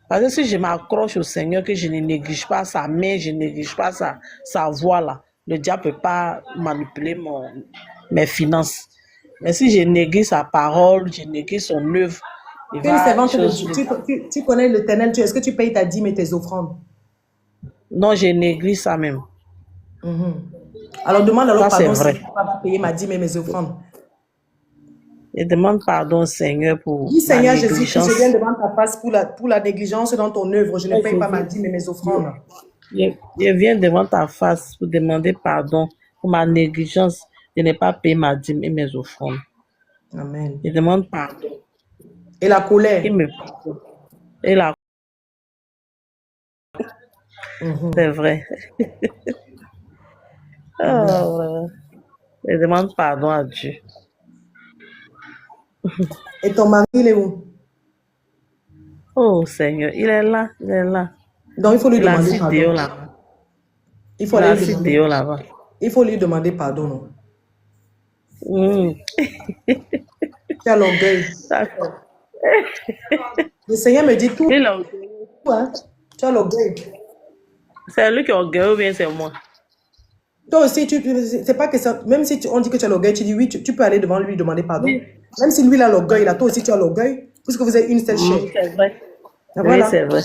Parce que si je m'accroche au Seigneur, que je ne néglige pas sa main, je ne néglige pas sa voix là, le diable ne peut pas manipuler mes finances. Mais si je néglige sa parole, je néglige son œuvre, il Tu es une va servante de chose. Dieu. Tu connais l'Éternel. Est-ce que tu payes ta dîme et tes offrandes? Non, je néglige ça même. Alors demande Ça, c'est pardon si je vrai. ne peux pas payer ma dîme et mes offrandes. Je demande pardon au Seigneur pour Dis ma Seigneur Jésus, négligence. je viens devant ta face pour la négligence dans ton œuvre. Je ne paye pas ma dîme et mes offrandes. Je viens devant ta face pour demander pardon pour ma négligence. Je n'ai pas payé ma dîme et mes offrandes. Amen. Je demande pardon. Et la colère? Il me pardonne. Et la... C'est vrai. Oh, je demande pardon à Dieu. Et ton mari, il est où? Oh Seigneur, il est là, il est là. Donc il faut lui Il a demander assis pardon. dehors là-bas. Il faut Il a aller lui assis demander. dehors là-bas. Il faut lui demander pardon. Non? Mm. Tu as l'orgueil. D'accord. Le Seigneur me dit tout. Il a... Hein? Tu as l'orgueil. C'est lui qui est orgueilleux ou bien c'est moi? Toi aussi, c'est pas que ça. Même si on dit que tu as l'orgueil, tu dis oui, tu peux aller devant lui demander pardon. Oui. Même si lui il a l'orgueil, là, toi aussi tu as l'orgueil, puisque vous êtes une seule chair. C'est vrai. Voilà. Oui, c'est vrai.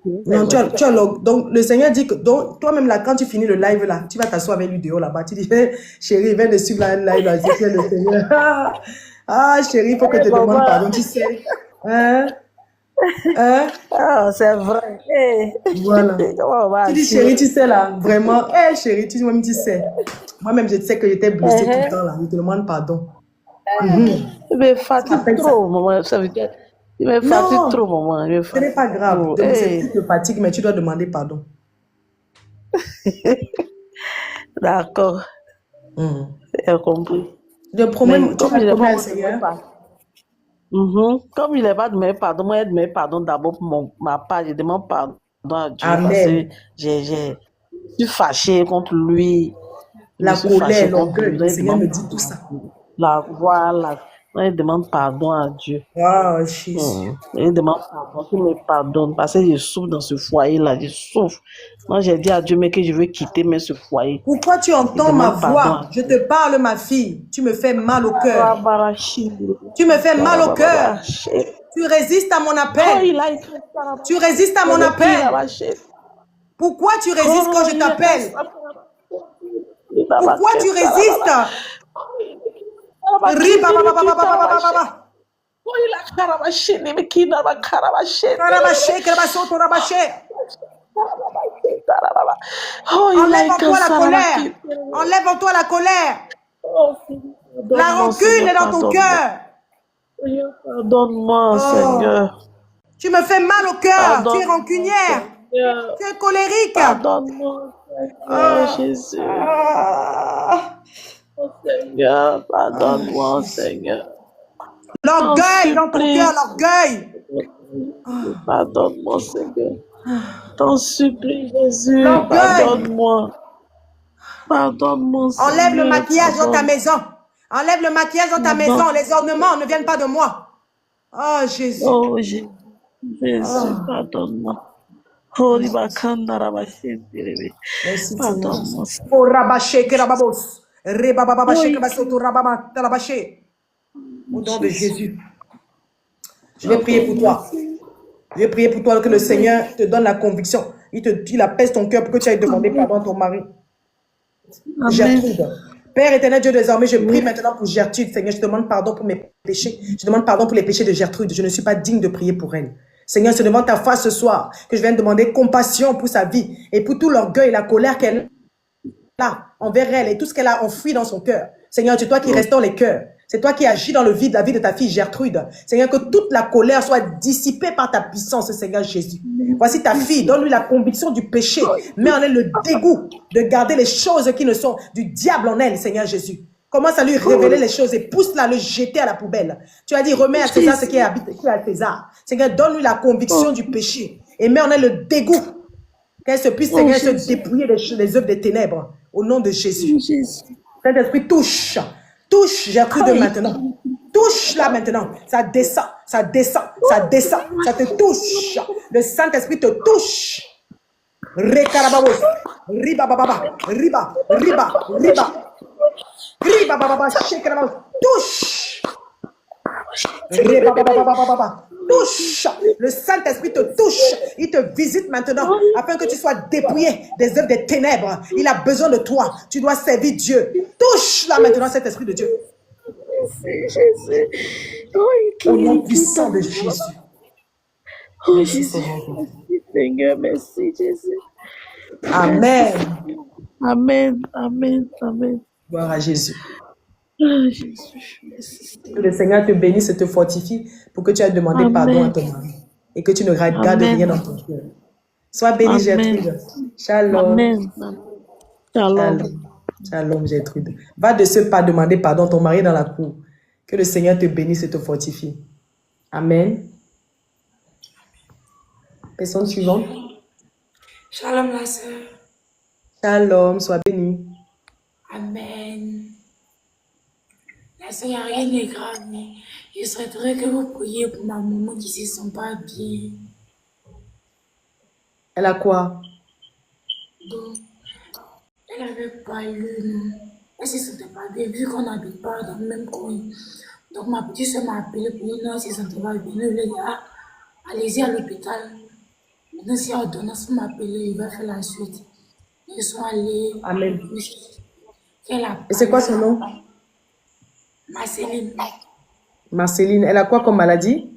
Non, tu as l'orgueil. Donc le Seigneur dit que toi-même là, quand tu finis le live là, tu vas t'asseoir avec lui dehors là-bas. Tu dis, hey, chérie, viens de suivre la live là, c'est le Seigneur. Ah, chérie, il faut que tu te demandes pardon, tu sais. Hein? Ah, c'est vrai. Hey. Voilà. Oh, tu dis, chérie, tu sais là, vraiment. Hé, hey, chérie, toi-même, tu sais. Moi-même, je sais que j'étais blessée tout le temps là. Je te demande pardon. Il me fatigue trop, maman. Ça veut dire... Il me fatigue trop, maman. Ce n'est pas grave. Donc, tu te fatigues, mais tu dois demander pardon. D'accord. J'ai compris. Le problème, tu vas promets au Seigneur. Comme il n'est pas demandé pardon, moi, je demande pardon d'abord pour ma part. Je demande pardon à Dieu. Amen. Parce que je suis fâchée contre lui. La colère, l'orgueil. Le Seigneur me dit tout ça. Voilà. Moi, je demande pardon à Dieu. Oh, Jésus. Je demande pardon, qu'il me pardonne. Parce que je souffre dans ce foyer-là. Je souffre. Moi, j'ai dit à Dieu, mais que je veux quitter mais ce foyer. Pourquoi tu entends ma voix? Je te parle, ma fille. Tu me fais mal au cœur. Tu me fais mal au cœur. Tu résistes à mon appel. Tu résistes à mon appel. Pourquoi tu résistes quand je t'appelle? Pourquoi tu résistes? Enlève en toi la colère. Enlève en toi la colère. La rancune est dans ton cœur. Pardonne-moi, Seigneur. Tu me fais mal au cœur. Tu es rancunière. Tu es colérique. Pardonne-moi, Seigneur Jésus. Oh Seigneur, pardonne-moi, Seigneur. L'orgueil dans ton cœur, l'orgueil. Pardonne-moi, Seigneur. T'en supplie, Jésus. Pardonne-moi. Pardonne-moi, Seigneur. Enlève le maquillage dans ta maison. Enlève le maquillage dans ta maison. Les ornements ne viennent pas de moi. Oh, Jésus. Oh, Jésus. Jésus, pardonne-moi. Oh, pardonne-moi. Oh, rabaché, kerababos. Rebababaché, kebasoto, rababa, talabaché. Au nom de Jésus. Je vais prier pour toi. Je vais prier pour toi que le Seigneur te donne la conviction. Il apaise ton cœur pour que tu ailles demander pardon à ton mari. Gertrude. Père éternel Dieu, désormais, je prie maintenant pour Gertrude. Seigneur, je demande pardon pour mes péchés. Je demande pardon pour les péchés de Gertrude. Je ne suis pas digne de prier pour elle. Seigneur, c'est devant ta face ce soir que je viens de demander compassion pour sa vie et pour tout l'orgueil et la colère qu'elle a envers elle et tout ce qu'elle a enfoui dans son cœur. Seigneur, c'est toi qui restaures les cœurs. C'est toi qui agis dans le vide, la vie de ta fille Gertrude. Seigneur, que toute la colère soit dissipée par ta puissance, Seigneur Jésus. Voici ta fille, donne-lui la conviction du péché. Mets en elle le dégoût de garder les choses qui ne sont du diable en elle, Seigneur Jésus. Commence à lui révéler les choses et pousse-la à le jeter à la poubelle. Tu as dit, remets à César ce qui est à César. Seigneur, donne-lui la conviction du péché et mets en elle le dégoût Qu'elle se puisse, Oh Seigneur, se Jésus. dépouiller des œuvres des ténèbres. Au nom de Jésus. Oh Jésus. Saint-Esprit, touche. Touche Gertrude Aïe. maintenant. Touche-la maintenant. Ça descend, ça descend, ça descend. Ça te touche. Le Saint-Esprit te touche. Rekarababos. Riba bababa. Riba. Riba. Riba. Riba bababa. Shekarababos. Touche. Riba bababa. Touche. Le Saint-Esprit te touche. Il te visite maintenant afin que tu sois dépouillé des œuvres des ténèbres. Il a besoin de toi. Tu dois servir Dieu. Touche-la maintenant, cet Esprit de Dieu. Jésus. Oh, Au nom puissant de Jésus. Oh Merci, Jésus. Seigneur. Merci Seigneur. Merci Jésus. Amen. Amen. Amen. Amen. Gloire à Jésus. Ah, Jésus. Merci. Que le Seigneur te bénisse et te fortifie pour que tu aies demandé pardon à ton mari et que tu ne gardes Amen. rien dans ton cœur. Sois béni, Gertrude. Shalom. Amen. Shalom. Shalom. Shalom, Gertrude. Va de ce pas demander pardon à ton mari dans la cour. Que le Seigneur te bénisse et te fortifie. Amen. Personne suivante. Shalom la sœur. Shalom, sois béni. Amen. La sœur, il n'y a rien de grave, mais je souhaiterais que vous priez pour ma maman qui ne se sent pas bien. Elle a quoi? Donc, elle n'avait pas lu, non. Elle ne se sentait pas bien, vu qu'on n'habite pas dans le même coin. Donc, ma petite soeur m'a appelé pour dire non, elle ne se sentait pas bien. Elle lui a dit, allez-y à l'hôpital. Maintenant, si l'ordonnance m'a appelé, il va faire la suite. Ils sont allés. Amen. Et c'est quoi son nom? Marceline. Marceline, elle a quoi comme maladie?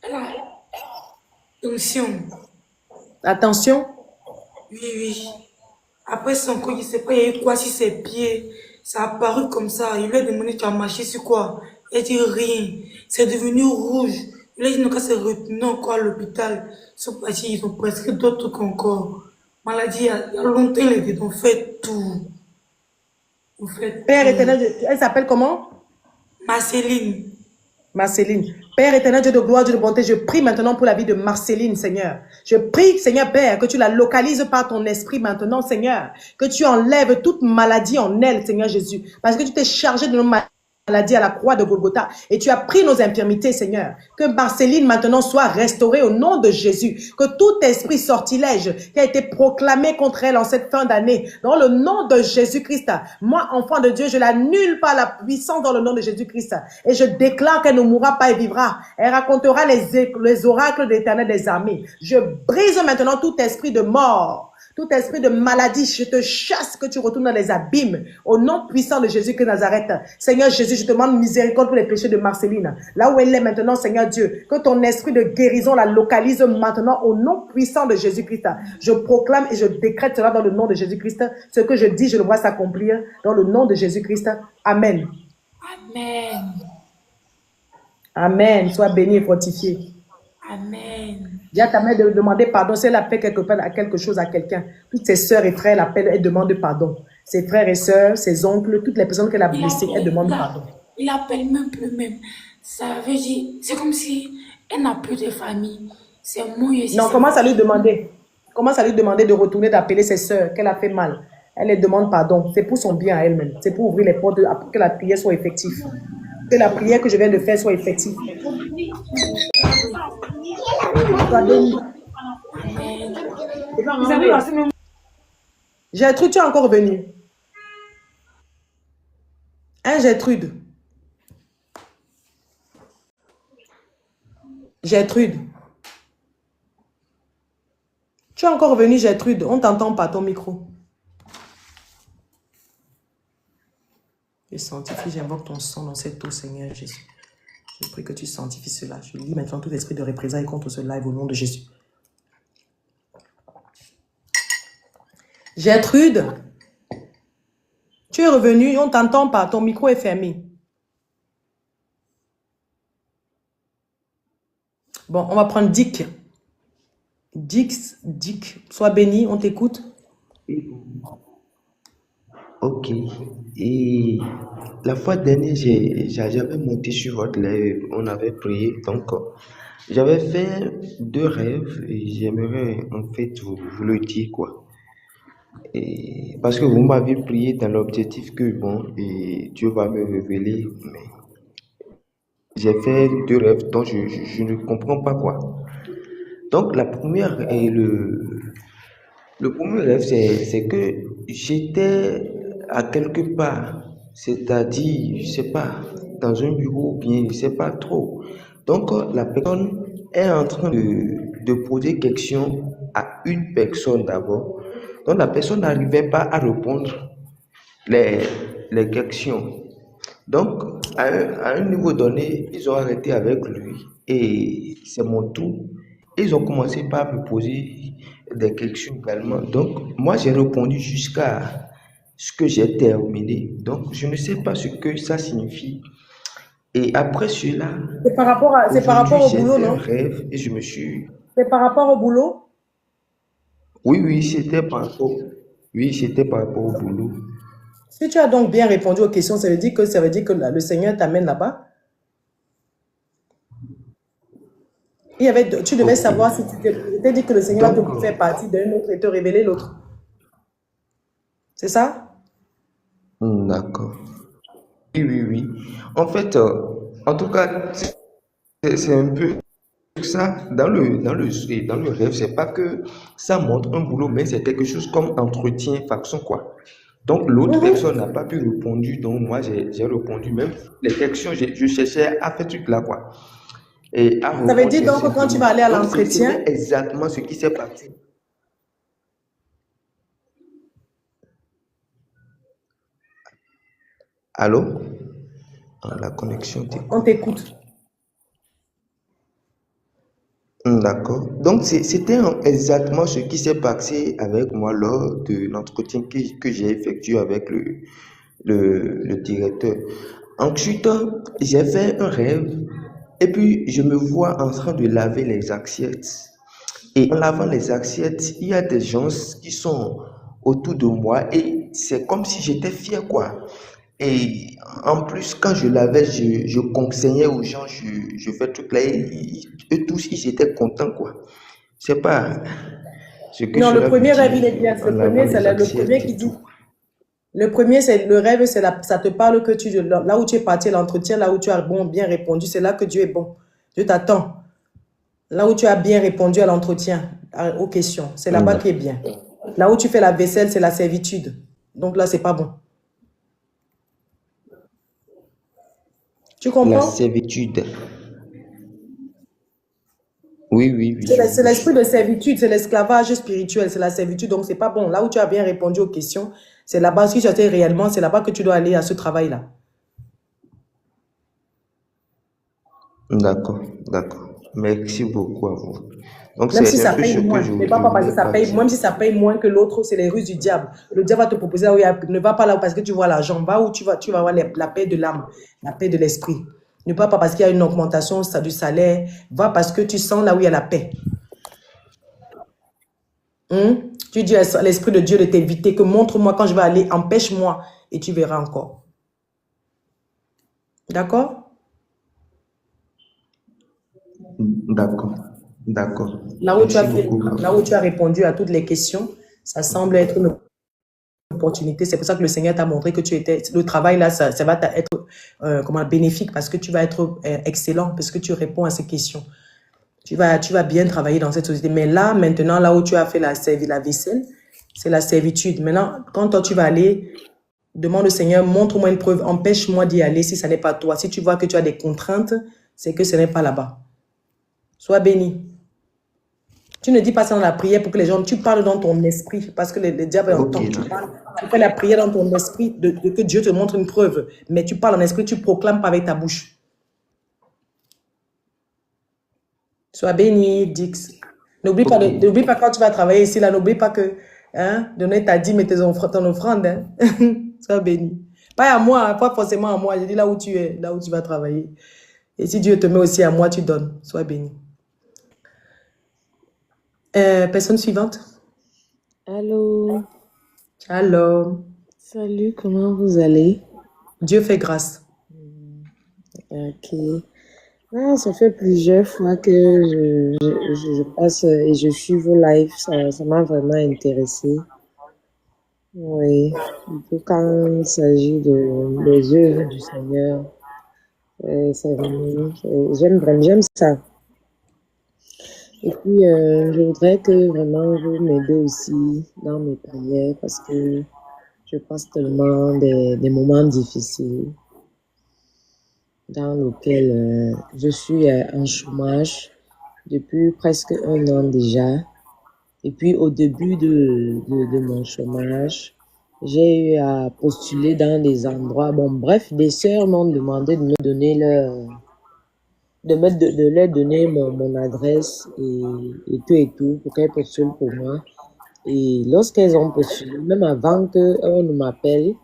Elle a tension. Attention. Oui. Après son corps, il ne sait pas, il y a eu quoi sur ses pieds. Ça a apparu comme ça. Il lui a demandé, tu as marché sur quoi? Elle a dit rien. C'est devenu rouge. Il a dit, non, quand c'est retenu encore à l'hôpital. Ils sont partis, ils ont prescrit d'autres trucs encore. Maladie, il y a longtemps, ils ont fait tout. Père éternel, elle s'appelle comment? Marceline. Marceline. Père éternel, Dieu de gloire, Dieu de bonté, je prie maintenant pour la vie de Marceline, Seigneur. Je prie, Seigneur Père, que tu la localises par ton esprit maintenant, Seigneur. Que tu enlèves toute maladie en elle, Seigneur Jésus. Parce que tu t'es chargé de nos maladies à la croix de Golgotha. Et tu as pris nos infirmités, Seigneur. Que Marceline maintenant soit restaurée au nom de Jésus. Que tout esprit sortilège qui a été proclamé contre elle en cette fin d'année, dans le nom de Jésus-Christ, moi, enfant de Dieu, je l'annule par la puissance dans le nom de Jésus-Christ. Et je déclare qu'elle ne mourra pas et vivra. Elle racontera les oracles de l'Éternel des armées. Je brise maintenant tout esprit de mort. Tout esprit de maladie, je te chasse que tu retournes dans les abîmes. Au nom puissant de Jésus-Christ de Nazareth. Seigneur Jésus, je te demande miséricorde pour les péchés de Marceline. Là où elle est maintenant, Seigneur Dieu, que ton esprit de guérison la localise maintenant au nom puissant de Jésus-Christ. Je proclame et je décrète cela dans le nom de Jésus-Christ. Ce que je dis, je le vois s'accomplir dans le nom de Jésus-Christ. Amen. Amen. Amen. Sois béni et fortifié. Amen. Dis à ta mère de demander pardon si elle a fait quelque chose à quelqu'un. Toutes ses sœurs et frères l'appellent, elle demande pardon. Ses frères et sœurs, ses oncles, toutes les personnes qu'elle a blessées, elle demande pardon. Il appelle même plus même. Ça veut dire, c'est comme si elle n'a plus de famille. C'est moi aussi. Non, commence à lui demander. Commence à lui demander de retourner d'appeler ses sœurs qu'elle a fait mal. Elle les demande pardon. C'est pour son bien à elle-même. C'est pour ouvrir les portes, pour que la prière soit effective. Que la prière que je viens de faire soit effective. Gertrude, tu es encore venue. Hein, Gertrude? Gertrude. Tu es encore venue, Gertrude. On t'entend pas, ton micro. Je sanctifie, j'invoque ton sang dans cette eau, Seigneur Jésus. Je prie que tu sanctifies cela. Je lis maintenant tout esprit de représailles contre ce live au nom de Jésus. Gertrude, tu es revenue, on ne t'entend pas, ton micro est fermé. Bon, on va prendre Dick. Dick, sois béni, on t'écoute. Ok. Et la fois dernière, j'avais monté sur votre live, on avait prié. Donc, J'avais fait deux rêves et j'aimerais en fait vous le dire quoi. Et parce que vous m'avez prié dans l'objectif que bon, et Dieu va me révéler, mais j'ai fait deux rêves dont je ne comprends pas quoi. Donc la première est le premier rêve, c'est que j'étais à quelque part, c'est-à-dire, je sais pas, dans un bureau ou bien, je sais pas trop. Donc, la personne est en train de poser question à une personne d'abord. Donc, la personne n'arrivait pas à répondre les, les questions. Donc, à un niveau donné, ils ont arrêté avec lui et c'est mon tour. Ils ont commencé par me poser des questions également. Donc, moi, j'ai répondu jusqu'à ce que j'ai terminé. Donc, je ne sais pas ce que ça signifie. Et après cela, C'est par aujourd'hui, rapport au j'ai boulot, fait un non? rêve et je me suis... C'est par rapport au boulot? Oui, oui, c'était par rapport... Oui, c'était par rapport au boulot. Si tu as donc bien répondu aux questions, ça veut dire que le Seigneur t'amène là-bas. Tu devais Ok. savoir si tu t'es dit que le Seigneur va Donc, te faire partie d'un autre et te révéler l'autre. C'est ça? d'accord. Oui, oui, oui. En fait, en tout cas, c'est un peu ça. Dans le rêve, c'est pas que ça montre un boulot, mais c'est quelque chose comme entretien, façon, quoi. Donc, l'autre Mhm. personne n'a pas pu répondre, donc moi, j'ai répondu. Même les questions, je cherchais à faire truc là, quoi. Et à Ça veut répondre dire bien donc que quand tu vas simplement. aller à Donc, l'entretien, c'était exactement ce qui s'est passé. Allô? Ah, la connexion était on coupée. t'écoute. D'accord. Donc, c'était exactement ce qui s'est passé avec moi lors de l'entretien que j'ai effectué avec le directeur. Ensuite, j'ai fait un rêve et puis je me vois en train de laver les assiettes. Et en lavant les assiettes, il y a des gens qui sont autour de moi et c'est comme si j'étais fier, quoi. Et en plus, quand je lavais, je conseillais aux gens, je fais tout là, eux tous, ils étaient contents, quoi. C'est pas ce que Non, le cela veut premier rêve, dire il est bien. en lavant les Le premier assiettes qui et dit. tout. Le premier, c'est le rêve, ça te parle que là où tu es parti à l'entretien, là où tu as bien répondu, c'est là que Dieu est bon. Dieu t'attend. Là où tu as bien répondu à l'entretien, aux questions, c'est là-bas qui est D'ac- bien. Là où tu fais la vaisselle, c'est la servitude. Donc là, c'est pas bon. Tu La comprends? servitude. Oui, oui, oui, C'est l'esprit oui. de servitude, c'est l'esclavage spirituel, c'est la servitude, donc c'est pas bon. Là où tu as bien répondu aux questions, c'est là-bas, si tu étais réellement, c'est là-bas que tu dois aller à ce travail-là. D'accord, d'accord. Merci beaucoup à vous. Donc, Même si c'est un ça peu paye ce que moins, mais je pas parce que voulais ça paye, même partir. si ça paye moins que l'autre, c'est les ruses du diable. Le diable va te proposer, ah oui, ne va pas là parce que tu vois l'argent, va où tu vas avoir la paix de l'âme, la paix de l'esprit. Ne va pas parce qu'il y a une augmentation du salaire, va parce que tu sens là où il y a la paix. Tu dis à l'esprit de Dieu de t'éviter, que montre-moi quand je vais aller, empêche-moi et tu verras encore. D'accord? D'accord, d'accord. Là où tu as Merci fait, beaucoup à là où tu as vous. répondu à toutes les questions, ça semble être une opportunité. C'est pour ça que le Seigneur t'a montré que le travail là, ça va être comment, bénéfique parce que tu vas être excellent, parce que tu réponds à ces questions. Tu vas bien travailler dans cette société. Mais là, maintenant, là où tu as fait la vaisselle, c'est la servitude. Maintenant, quand toi tu vas aller, demande au Seigneur, montre-moi une preuve, empêche-moi d'y aller si ça n'est pas toi. Si tu vois que tu as des contraintes, c'est que ce n'est pas là-bas. Sois béni. Tu ne dis pas ça dans la prière pour que les gens, tu parles dans ton esprit, parce que le diable Ok, entend. d'accord. Tu fais la prière dans ton esprit de que Dieu te montre une preuve, mais tu parles en esprit, tu proclames pas avec ta bouche. Sois béni, Dix. Ok. N'oublie pas quand tu vas travailler ici, là, n'oublie pas que, hein, donner ta dîme et ton offrande, hein. Sois béni. Pas à moi, hein, pas forcément à moi. Je dis là où tu es, là où tu vas travailler. Et si Dieu te met aussi à moi, tu donnes. Sois béni. Personne suivante. Allô, Alors, salut, comment vous allez? Dieu fait grâce. Ok. Ah, ça fait plusieurs fois que je passe et je suis vos lives. Ça m'a vraiment intéressé. Oui. Surtout quand il s'agit des œuvres du Seigneur. J'aime ça. Et puis, je voudrais que vraiment vous m'aidez aussi dans mes prières parce que je passe tellement des moments difficiles dans lesquels je suis en chômage depuis presque 1 an déjà. Et puis, au début de mon chômage, j'ai eu à postuler dans des endroits. Bon, bref, des sœurs m'ont demandé de me donner de leur donner mon adresse et tout pour qu'elles postulent pour moi. Et lorsqu'elles ont postulé, même avant qu'on ne m'appelle,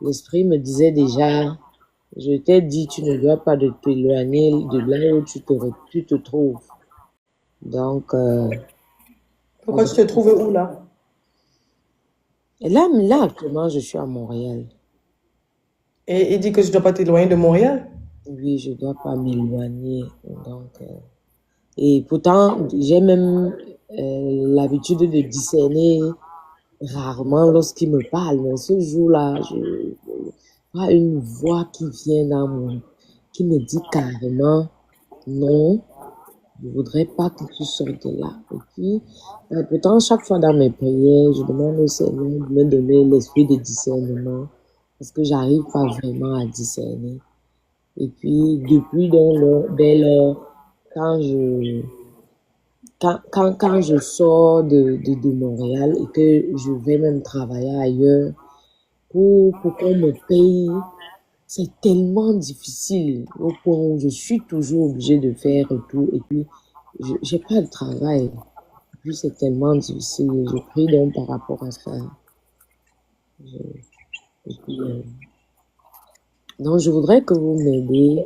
l'esprit me disait déjà, je t'ai dit, tu ne dois pas t'éloigner de là où tu te trouves. Donc, Pourquoi tu te trouves où là? et là, actuellement, je suis à Montréal. Et il dit que tu ne dois pas t'éloigner de Montréal? Oui, je ne dois pas m'éloigner. Donc, et pourtant, j'ai même l'habitude de discerner rarement lorsqu'il me parle. Mais ce jour-là, je vois une voix qui vient qui me dit carrément, non, je ne voudrais pas que tu sortes de là. Et puis, pourtant, chaque fois dans mes prières, je demande au Seigneur de me donner l'esprit de discernement parce que j'arrive pas vraiment à discerner. Et puis, depuis dès lors, quand je sors de Montréal et que je vais même travailler ailleurs, pour qu'on me paye, c'est tellement difficile au point où je suis toujours obligée de faire tout et puis j'ai pas de travail. Et puis c'est tellement difficile. Je prie donc par rapport à ça. Et puis, donc je voudrais que vous m'aidiez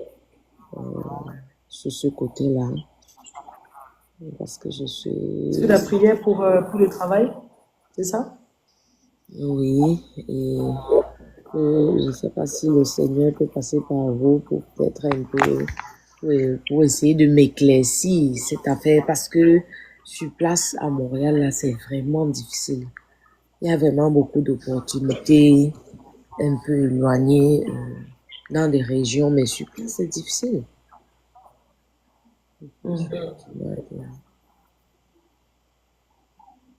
sur ce côté-là parce que je suis... C'est la prière pour le travail, c'est ça? Oui, et je ne sais pas si le Seigneur peut passer par vous pour peut-être un peu, pour essayer de m'éclaircir cette affaire parce que sur place à Montréal, là, c'est vraiment difficile. Il y a vraiment beaucoup d'opportunités un peu éloignées dans des régions, mais sur place, c'est difficile.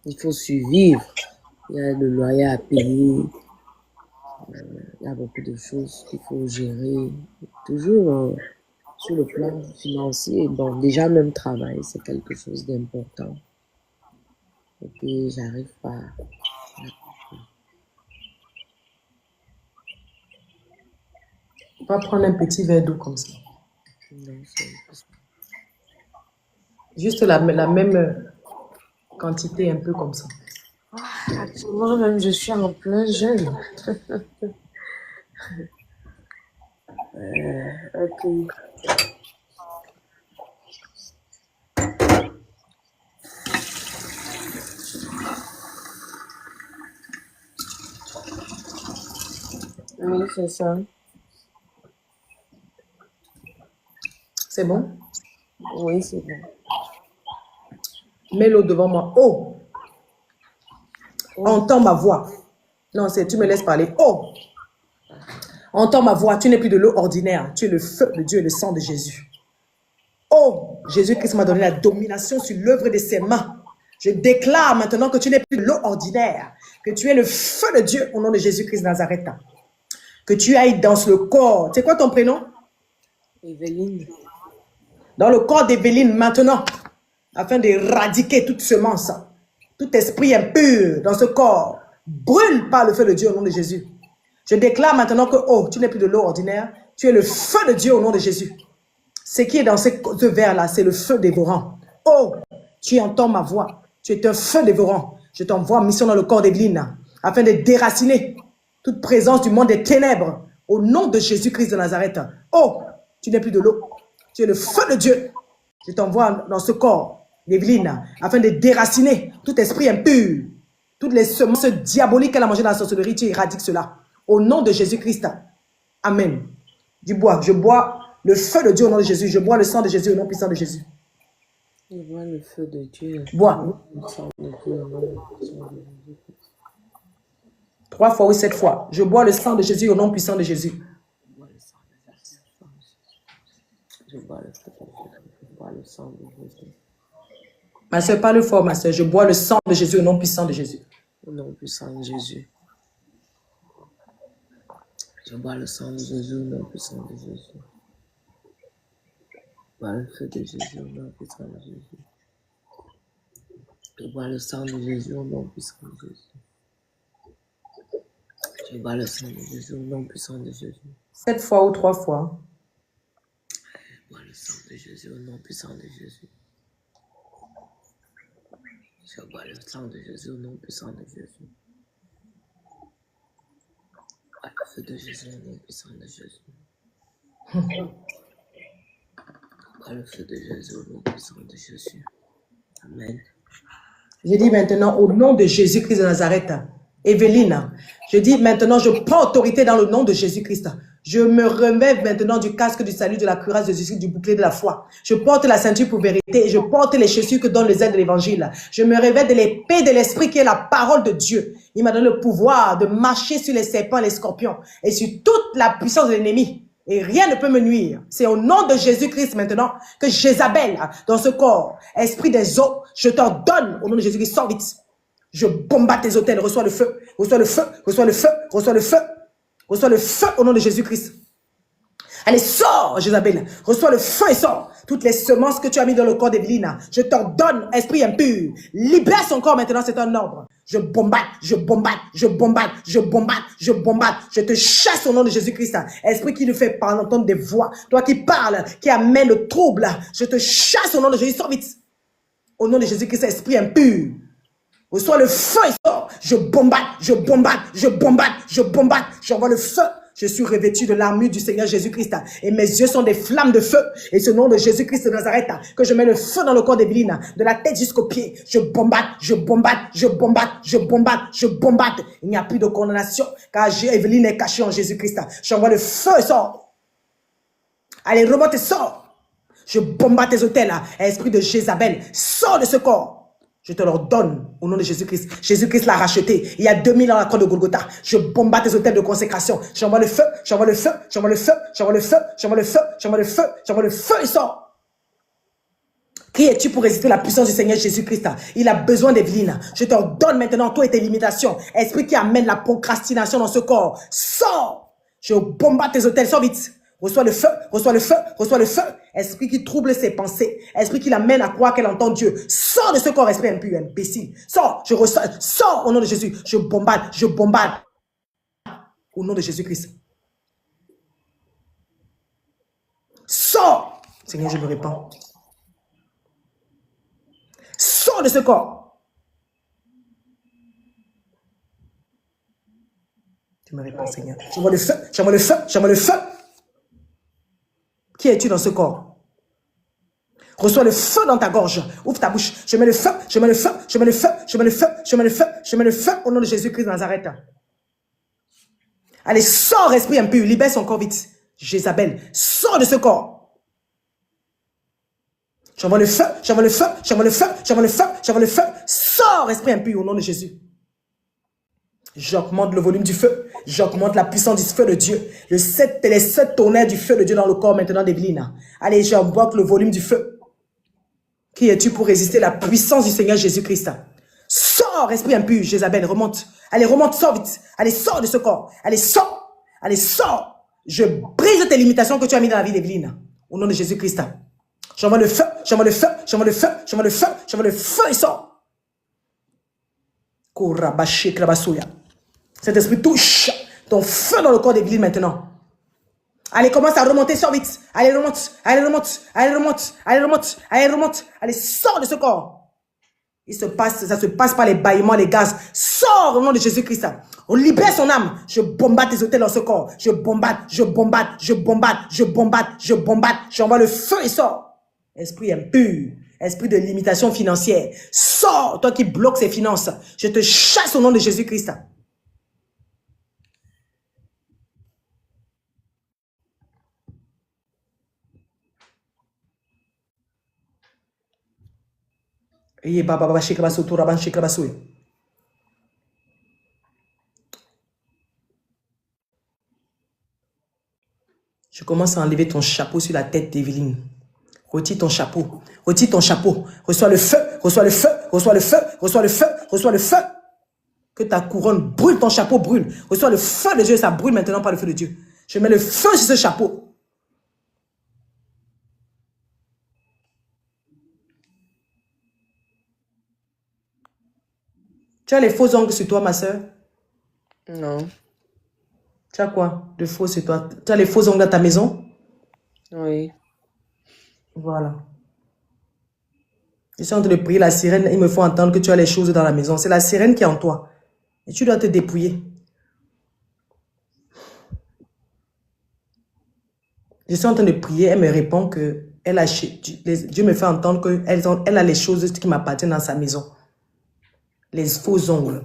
Il faut survivre. Il y a le loyer à payer. Il y a beaucoup de choses qu'il faut gérer. Toujours sur le plan financier. Bon, déjà, même travail, c'est quelque chose d'important. Et puis, j'arrive pas. On va prendre un petit verre d'eau comme ça. Non, Juste la même quantité, un peu comme ça. Actuellement, même, je suis en plein jeûne. Ok. Oui, c'est ça. C'est bon? Oui, c'est bon. Mets l'eau devant moi. Oh! Entends ma voix. Non, tu me laisses parler. Oh! Entends ma voix. Tu n'es plus de l'eau ordinaire. Tu es le feu de Dieu et le sang de Jésus. Oh! Jésus-Christ m'a donné la domination sur l'œuvre de ses mains. Je déclare maintenant que tu n'es plus de l'eau ordinaire. Que tu es le feu de Dieu au nom de Jésus-Christ de Nazareth. Que tu ailles dans le corps. C'est quoi ton prénom? Evelyne. Dans le corps d'Evelyne maintenant. Afin d'éradiquer toute semence. Tout esprit impur dans ce corps. Brûle par le feu de Dieu au nom de Jésus. Je déclare maintenant que, oh, tu n'es plus de l'eau ordinaire. Tu es le feu de Dieu au nom de Jésus. Ce qui est dans ce verre-là, c'est le feu dévorant. Oh, tu entends ma voix. Tu es un feu dévorant. Je t'envoie en mission dans le corps d'Evelyne afin de déraciner toute présence du monde des ténèbres au nom de Jésus-Christ de Nazareth. Oh, tu n'es plus de l'eau. Tu es le feu de Dieu. Je t'envoie dans ce corps d'Evelyne afin de déraciner tout esprit impur, toutes les semences diaboliques qu'elle a mangées dans la sorcellerie. Tu éradiques cela au nom de Jésus-Christ. Amen. Du bois. Je bois Le feu de Dieu au nom de Jésus. Je bois le sang de Jésus au nom puissant de Jésus. Je vois le feu de Dieu. Bois. Le sang de Dieu, au nom puissant de Jésus. 3 fois ou 7 fois. Je bois le sang de Jésus au nom puissant de Jésus. Je bois le sang de Jésus. Je bois le feu de Jésus. Je bois le sang de Jésus. Ma soeur, parle fort, ma soeur. Je bois le sang de Jésus au nom puissant de Jésus. Au nom puissant de Jésus. Je bois le sang de Jésus au nom puissant de Jésus. Je bois le feu de Jésus au nom puissant de Jésus. Je bois le sang de Jésus au nom puissant de Jésus. Je bois le sang de Jésus au nom puissant de Jésus. 7 fois ou 3 fois. Je bois le sang de Jésus au nom puissant de Jésus. Je bois le sang de Jésus au nom puissant de Jésus. Par le feu de Jésus au nom puissant de Jésus. Par le feu de Jésus au nom puissant de Jésus. Amen. Je dis maintenant au nom de Jésus-Christ de Nazareth, Evelyne, je dis maintenant, je prends autorité dans le nom de Jésus-Christ. Je me remets maintenant du casque du salut, de la cuirasse de Jésus, du bouclier de la foi. Je porte la ceinture pour vérité et je porte les chaussures que donnent les ailes de l'évangile. Je me révèle de l'épée de l'esprit qui est la parole de Dieu. Il m'a donné le pouvoir de marcher sur les serpents, les scorpions et sur toute la puissance de l'ennemi. Et rien ne peut me nuire. C'est au nom de Jésus-Christ maintenant que Jézabel, dans ce corps, esprit des eaux, je t'ordonne au nom de Jésus-Christ, sors vite. Je bombarde tes hôtels, reçois le feu, reçois le feu, reçois le feu, reçois le feu, reçois le feu au nom de Jésus-Christ. Allez, sors, Jézabel, reçois le feu et sors. Toutes les semences que tu as mis dans le corps d'Evelyne, je t'ordonne, esprit impur, libère son corps maintenant, c'est un ordre. Je bombarde, je bombarde, je bombarde, je bombarde, je bombarde, je te chasse au nom de Jésus-Christ. Esprit qui nous fait parler, entendre des voix, toi qui parles, qui amène le trouble, je te chasse au nom de Jésus, sors vite. Au nom de Jésus-Christ, esprit impur. Reçois le feu et sors. Je bombarde, je bombarde, je bombarde, je bombarde. J'envoie le feu. Je suis revêtu de l'armure du Seigneur Jésus-Christ. Et mes yeux sont des flammes de feu. Et ce nom de Jésus-Christ de Nazareth, que je mets le feu dans le corps d'Evelyne, de la tête jusqu'aux pieds. Je bombarde, je bombarde, je bombarde, je bombarde, je bombarde. Il n'y a plus de condamnation, car Evelyne est cachée en Jésus-Christ. J'envoie le feu et sors. Allez, remonte et sors. Je bombarde tes hôtels, esprit de Jézabel. Sors de ce corps. Je te l'ordonne au nom de Jésus-Christ. Jésus-Christ l'a racheté. Il y a 2000 ans à la croix de Golgotha. Je bombarde tes hôtels de consécration. J'envoie le feu, j'envoie le feu, j'envoie le feu, j'envoie le feu, j'envoie le feu, j'envoie le feu, j'envoie le feu et sort. Qui es-tu pour résister la puissance du Seigneur Jésus-Christ? Il a besoin d'Evelyne. Je t'ordonne maintenant toi et tes limitations. Esprit qui amène la procrastination dans ce corps. Sors. Je bombarde tes hôtels. Sors vite. Reçois le feu, reçois le feu, reçois le feu. Esprit qui trouble ses pensées. Esprit qui l'amène à croire qu'elle entend Dieu. Sors de ce corps, esprit impur, imbécile. Sors, je reçois, sors au nom de Jésus. Je bombarde, je bombarde. Au nom de Jésus-Christ. Sors. Seigneur, je me répands. Sors de ce corps. Tu me répands, Seigneur. J'envoie le feu, j'envoie le feu, j'envoie le feu. Qui es-tu dans ce corps? Reçois le feu dans ta gorge. Ouvre ta bouche. Je mets le feu, je mets le feu, je mets le feu, je mets le feu, je mets le feu, je mets le feu au nom de Jésus-Christ de Nazareth. Allez, sors, esprit impur, libère son corps vite. Jézabel, sors de ce corps. J'envoie le feu, j'envoie le feu, j'envoie le feu, j'envoie le feu, j'envoie le feu. Sors, esprit impur, au nom de Jésus. J'augmente le volume du feu. J'augmente la puissance du feu de Dieu. Les 7 tonnerres du feu de Dieu dans le corps maintenant d'Evelyne. Allez, j'augmente le volume du feu. Qui es-tu pour résister la puissance du Seigneur Jésus-Christ? Sors, esprit impur, Jézabel, remonte. Allez, remonte, sors vite. Allez, sors de ce corps. Allez, sors. Allez, sors. Je brise tes limitations que tu as mis dans la vie d'Evelyne. Au nom de Jésus-Christ. J'envoie le feu, j'envoie le feu, j'envoie le feu, j'envoie le feu, j'envoie le feu et sors. Kourabaché, krabasouya. Cet esprit touche ton feu dans le corps d'Evelyne maintenant. Allez, commence à remonter, sors vite. Allez, remonte, allez, remonte, allez, remonte, allez, remonte, allez, remonte. Allez, sors de ce corps. Ça se passe par les bâillements, les gaz. Sors au nom de Jésus-Christ. On libère son âme. Je bombarde tes hôtels dans ce corps. Je bombarde, je bombarde, je bombarde, je bombarde, je bombarde. J'envoie le feu et sors. Esprit impur. Esprit de limitation financière. Sors, toi qui bloques ses finances. Je te chasse au nom de Jésus-Christ. Priez, Baba, Shekrabaso, Touraban, Shekrabaso. Je commence à enlever ton chapeau sur la tête d'Evelyne. Retire ton chapeau. Retire ton chapeau. Reçois le feu. Reçois le feu. Reçois le feu. Reçois le feu. Reçois le feu. Que ta couronne brûle. Ton chapeau brûle. Reçois le feu de Dieu. Ça brûle maintenant par le feu de Dieu. Je mets le feu sur ce chapeau. Tu as les faux ongles sur toi, ma soeur? Non. Tu as quoi de faux sur toi? Tu as les faux ongles à ta maison? Oui. Voilà. Je suis en train de prier la sirène. Il me faut entendre que tu as les choses dans la maison. C'est la sirène qui est en toi. Et tu dois te dépouiller. Je suis en train de prier. Elle me répond que Dieu me fait entendre qu'elle a les choses qui m'appartiennent dans sa maison. Les faux ongles.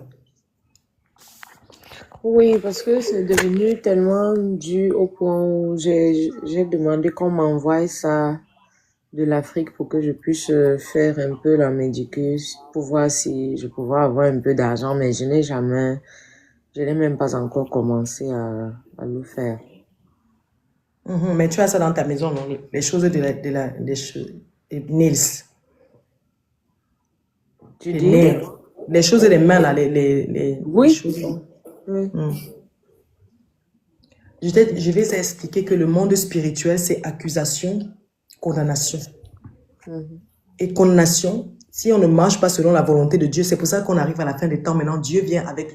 Oui, parce que c'est devenu tellement dur au point où j'ai demandé qu'on m'envoie ça de l'Afrique pour que je puisse faire un peu la médicure pour voir si je pouvais avoir un peu d'argent, mais je n'ai même pas encore commencé à le faire. Mais tu as ça dans ta maison, non? Les choses des nails. Tu Les dis? nails. Les choses des mains, là, Oui. les choses. Oui. Je vais expliquer que le monde spirituel, c'est accusation, condamnation. Et condamnation, si on ne marche pas selon la volonté de Dieu, c'est pour ça qu'on arrive à la fin des temps. Maintenant, Dieu vient avec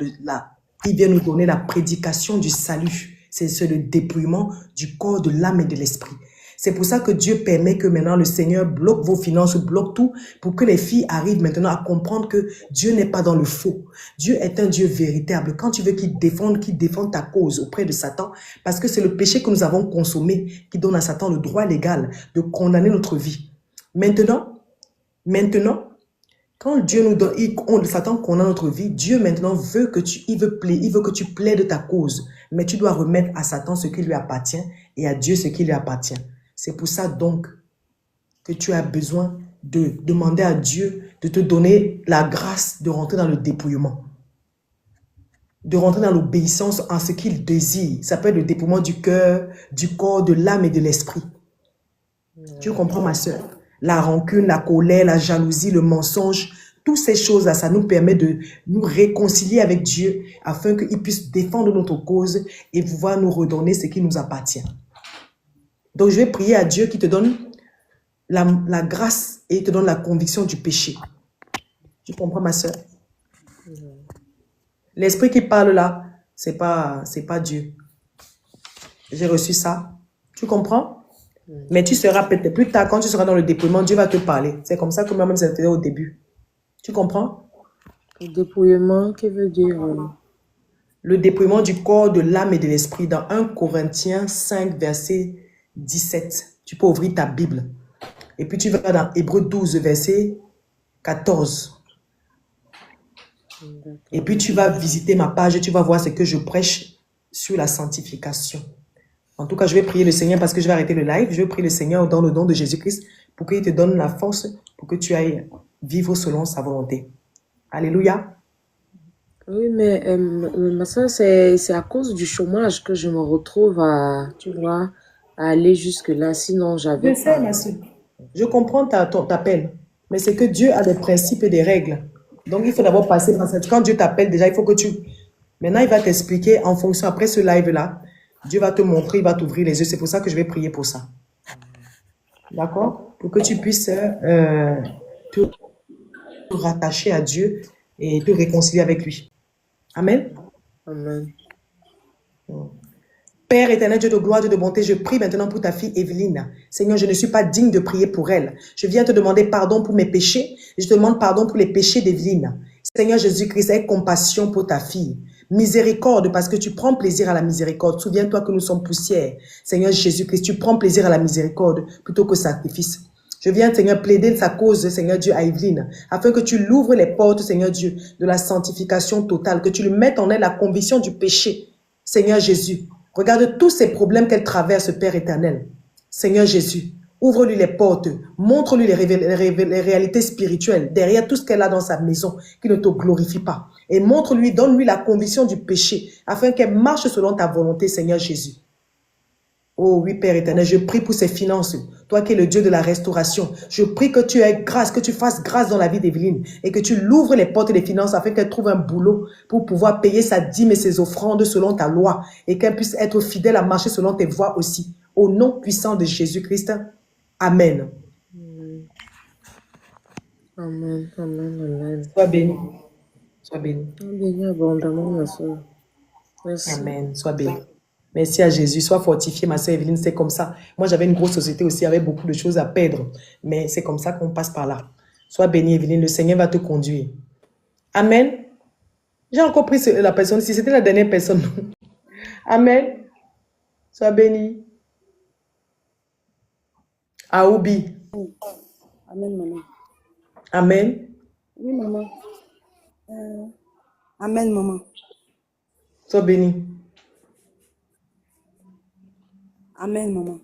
il vient nous donner la prédication du salut. C'est le dépouillement du corps, de l'âme et de l'esprit. C'est pour ça que Dieu permet que maintenant le Seigneur bloque vos finances, bloque tout, pour que les filles arrivent maintenant à comprendre que Dieu n'est pas dans le faux. Dieu est un Dieu véritable. Quand tu veux qu'il défende ta cause auprès de Satan, parce que c'est le péché que nous avons consommé qui donne à Satan le droit légal de condamner notre vie. Maintenant, quand Dieu nous donne, Satan condamne notre vie, Dieu maintenant veut que tu plaides ta cause. Mais tu dois remettre à Satan ce qui lui appartient et à Dieu ce qui lui appartient. C'est pour ça donc que tu as besoin de demander à Dieu de te donner la grâce de rentrer dans le dépouillement. De rentrer dans l'obéissance en ce qu'il désire. Ça peut être le dépouillement du cœur, du corps, de l'âme et de l'esprit. Tu comprends, ma soeur? La rancune, la colère, la jalousie, le mensonge, toutes ces choses-là, ça nous permet de nous réconcilier avec Dieu afin qu'il puisse défendre notre cause et pouvoir nous redonner ce qui nous appartient. Donc, je vais prier à Dieu qui te donne la grâce et te donne la conviction du péché. Tu comprends, ma soeur? L'esprit qui parle là, c'est pas Dieu. J'ai reçu ça. Tu comprends? Mais tu seras peut-être plus tard, quand tu seras dans le dépouillement, Dieu va te parler. C'est comme ça que moi-même, c'était au début. Tu comprends? Le dépouillement, qu'est-ce que veut dire? Le dépouillement du corps, de l'âme et de l'esprit dans 1 Corinthiens 5, verset 17. Tu peux ouvrir ta Bible. Et puis tu vas dans Hébreux 12, verset 14. Et puis tu vas visiter ma page et tu vas voir ce que je prêche sur la sanctification. En tout cas, je vais prier le Seigneur parce que je vais arrêter le live. Je vais prier le Seigneur dans le nom de Jésus-Christ pour qu'il te donne la force pour que tu ailles vivre selon sa volonté. Alléluia. Oui, mais ma soeur, c'est à cause du chômage que je me retrouve à aller jusque-là. Sinon, j'avais Je sais, ma soeur. Je comprends ta peine. Mais c'est que Dieu a des principes et des règles. Donc, il faut d'abord passer par ça. Quand Dieu t'appelle, déjà, il faut que tu... Maintenant, il va t'expliquer en fonction, après ce live-là, Dieu va te montrer, il va t'ouvrir les yeux. C'est pour ça que je vais prier pour ça. D'accord? Pour que tu puisses te rattacher à Dieu et te réconcilier avec lui. Amen. Amen. Père éternel, Dieu de gloire, Dieu de bonté, je prie maintenant pour ta fille Evelyne. Seigneur, je ne suis pas digne de prier pour elle. Je viens te demander pardon pour mes péchés. Je te demande pardon pour les péchés d'Evelyne. Seigneur Jésus-Christ, aie compassion pour ta fille. Miséricorde, parce que tu prends plaisir à la miséricorde. Souviens-toi que nous sommes poussière. Seigneur Jésus-Christ, tu prends plaisir à la miséricorde plutôt que sacrifice. Je viens, Seigneur, plaider sa cause, Seigneur Dieu, à Evelyne, afin que tu l'ouvres les portes, Seigneur Dieu, de la sanctification totale, que tu lui mettes en elle la conviction du péché. Seigneur Jésus, regarde tous ces problèmes qu'elle traverse, Père éternel. Seigneur Jésus, Ouvre-lui les portes. Montre-lui les réalités spirituelles derrière tout ce qu'elle a dans sa maison qui ne te glorifie pas. Et montre-lui, donne-lui la conviction du péché afin qu'elle marche selon ta volonté, Seigneur Jésus. Oh oui, Père éternel, je prie pour ses finances. Toi qui es le Dieu de la restauration, je prie que tu aies grâce, que tu fasses grâce dans la vie d'Evelyne et que tu l'ouvres les portes des finances afin qu'elle trouve un boulot pour pouvoir payer sa dîme et ses offrandes selon ta loi et qu'elle puisse être fidèle à marcher selon tes voies aussi. Au nom puissant de Jésus-Christ. Amen. Amen, amen, amen. Sois béni. Sois béni. Bénis abondamment, ma soeur. Merci. Amen. Sois béni. Merci à Jésus. Sois fortifié, ma soeur Evelyne. C'est comme ça. Moi, j'avais une grosse société aussi avec beaucoup de choses à perdre. Mais c'est comme ça qu'on passe par là. Sois béni, Evelyne. Le Seigneur va te conduire. Amen. J'ai encore pris la personne. Si c'était la dernière personne. Amen. Sois béni. Aoubi. Amen, maman. Amen. Oui, maman. Amen, maman. Sois béni. Amen, maman.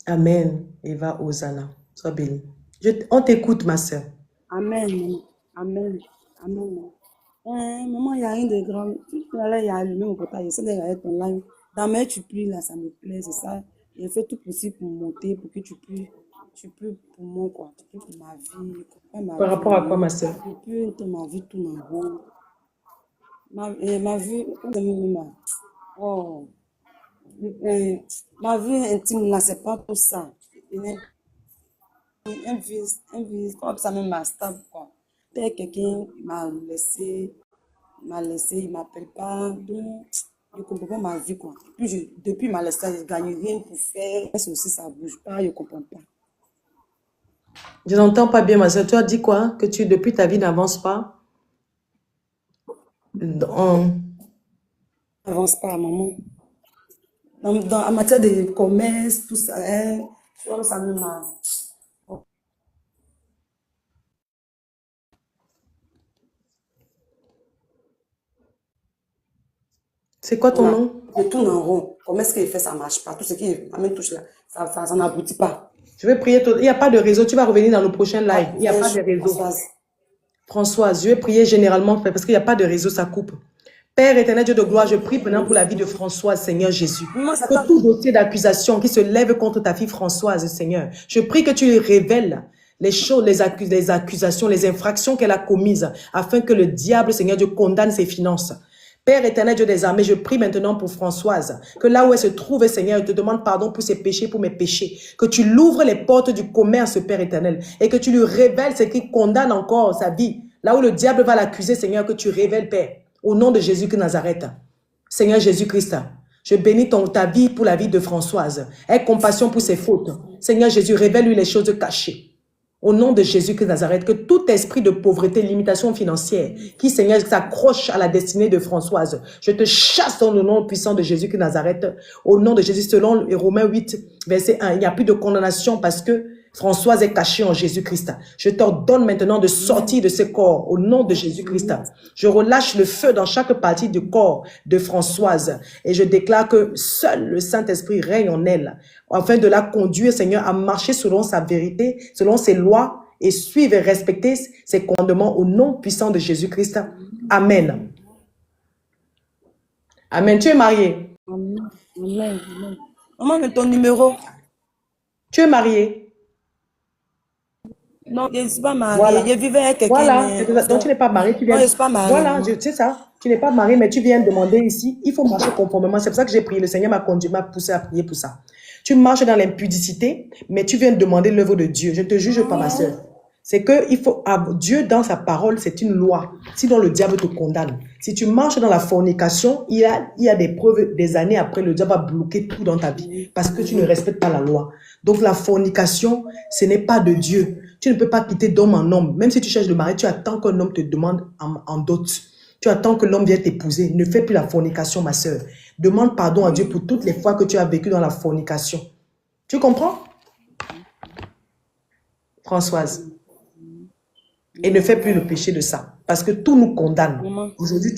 Amen. Eva Hosanna. Sois béni. On t'écoute, ma soeur. Amen, maman. Amen. Amen, maman. Maman, il n'y a rien de grand. Tout à l'heure, il y a allumé mon portail. J'essaie de regarder ton live. Dans mes tu pries, là, ça me plaît, c'est ça. J'ai fait tout possible pour monter, pour que tu pries. Tu pries pour moi, quoi. Tu pries pour ma vie. Par rapport à quoi, ma soeur? Tu pries que ma vie tourne en rond. Ma vie, oh, ma vie intime, là, c'est pas tout ça. Un vie, comme ça, même ma stable, quoi. Peut-être quelqu'un m'a laissé, il m'appelle pas, donc, je comprends pas ma vie, quoi. Depuis ma laissé, je gagne rien pour faire, ça aussi, ça bouge pas, je comprends pas. Je n'entends pas bien, ma soeur. Tu as dit quoi? Que depuis ta vie n'avance pas? Avance pas, maman. En matière de commerce, tout ça, hein, ça me m'a. C'est quoi ton nom? Je tourne en rond. Comment est-ce qu'il fait, ça marche pas. Tout ce qui m'amène touche là, ça n'aboutit pas. Je vais prier. Il n'y a pas de réseau. Tu vas revenir dans le prochain live. Il n'y a pas de réseau. Françoise, je vais prier généralement parce qu'il n'y a pas de réseau, ça coupe. Père éternel, Dieu de gloire, je prie maintenant pour la vie de Françoise, Seigneur Jésus. Que tout dossier d'accusation qui se lève contre ta fille Françoise, Seigneur, je prie que tu lui révèles les choses, les accusations, les infractions qu'elle a commises, afin que le diable, Seigneur Dieu, condamne ses finances. Père éternel, Dieu des armées, je prie maintenant pour Françoise, que là où elle se trouve, Seigneur, je te demande pardon pour ses péchés, pour mes péchés, que tu l'ouvres les portes du commerce, Père éternel, et que tu lui révèles ce qui condamne encore sa vie. Là où le diable va l'accuser, Seigneur, que tu révèles, Père, au nom de Jésus de Nazareth. Seigneur Jésus-Christ, je bénis ta vie pour la vie de Françoise. Aie compassion pour ses fautes. Seigneur Jésus, révèle-lui les choses cachées. Au nom de Jésus de Nazareth, que tout esprit de pauvreté, limitation financière, qui, Seigneur, s'accroche à la destinée de Françoise, je te chasse dans le nom puissant de Jésus de Nazareth. Au nom de Jésus, selon Romains 8, verset 1, il n'y a plus de condamnation parce que Françoise est cachée en Jésus-Christ. Je t'ordonne maintenant de sortir de ce corps au nom de Jésus-Christ. Je relâche le feu dans chaque partie du corps de Françoise et je déclare que seul le Saint-Esprit règne en elle afin de la conduire, Seigneur, à marcher selon sa vérité, selon ses lois et suivre et respecter ses commandements au nom puissant de Jésus-Christ. Amen. Amen. Tu es marié? Amen. Amen. Amen. Maman, mais ton numéro? Tu es marié? Non, je ne suis pas mariée. Voilà. Je vivais avec quelqu'un. Voilà. Donc tu n'es pas marié. Tu viens... Non, je ne suis pas mariée. Voilà, c'est ça. Tu n'es pas marié, mais tu viens demander ici. Il faut marcher conformément. C'est pour ça que j'ai prié. Le Seigneur m'a conduit, m'a poussé à prier pour ça. Tu marches dans l'impudicité, mais tu viens demander l'œuvre de Dieu. Je ne te juge pas, ma soeur. C'est que il faut, Dieu dans sa parole, c'est une loi. Sinon le diable te condamne. Si tu marches dans la fornication, il y a des preuves des années après, le diable va bloquer tout dans ta vie parce que tu ne respectes pas la loi. Donc la fornication, ce n'est pas de Dieu. Tu ne peux pas quitter d'homme en homme. Même si tu cherches le mari, tu attends qu'un homme te demande en dot. Tu attends que l'homme vienne t'épouser. Ne fais plus la fornication, ma soeur. Demande pardon à Dieu pour toutes les fois que tu as vécu dans la fornication. Tu comprends? Françoise. Et ne fais plus le péché de ça. Parce que tout nous condamne. Aujourd'hui,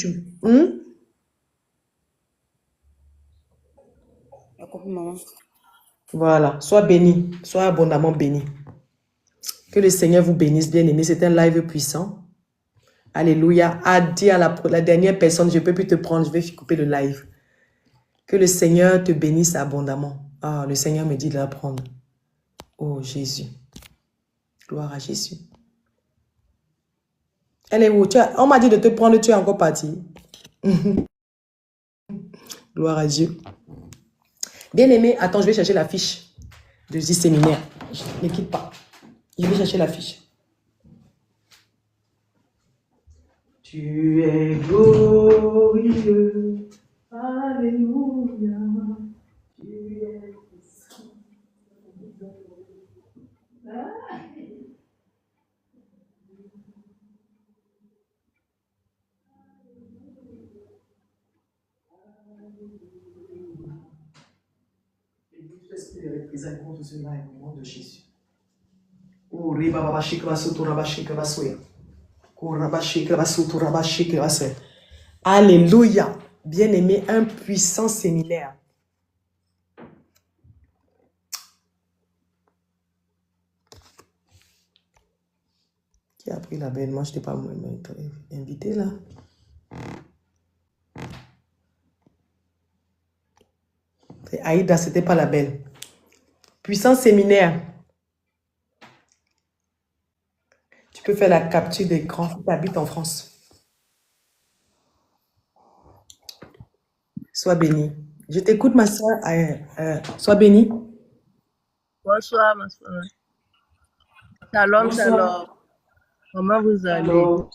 Voilà, sois béni, sois abondamment béni. Que le Seigneur vous bénisse, bien-aimé. C'est un live puissant. Alléluia. A dit à la dernière personne, je ne peux plus te prendre, je vais couper le live. Que le Seigneur te bénisse abondamment. Ah, le Seigneur me dit de la prendre. Oh, Jésus. Gloire à Jésus. Elle est où? On m'a dit de te prendre, tu es encore parti. Gloire à Dieu. Bien-aimé, attends, je vais chercher la fiche de ce séminaire. Ne quitte pas. Je vais chercher la fiche. Tu es glorieux. Alléluia. Tu es de représailles contre cela au nom de Jésus. Oh, alléluia. Bien-aimé, un puissant séminaire. Qui a pris la belle? Moi, je n'étais pas invité là. Aïda, c'était pas la belle. Puissant séminaire. Tu peux faire la capture d'écran si tu habites en France. Sois béni. Je t'écoute, ma soeur. Sois béni. Bonsoir, ma soeur. Shalom, shalom. Comment vous allez? Allô.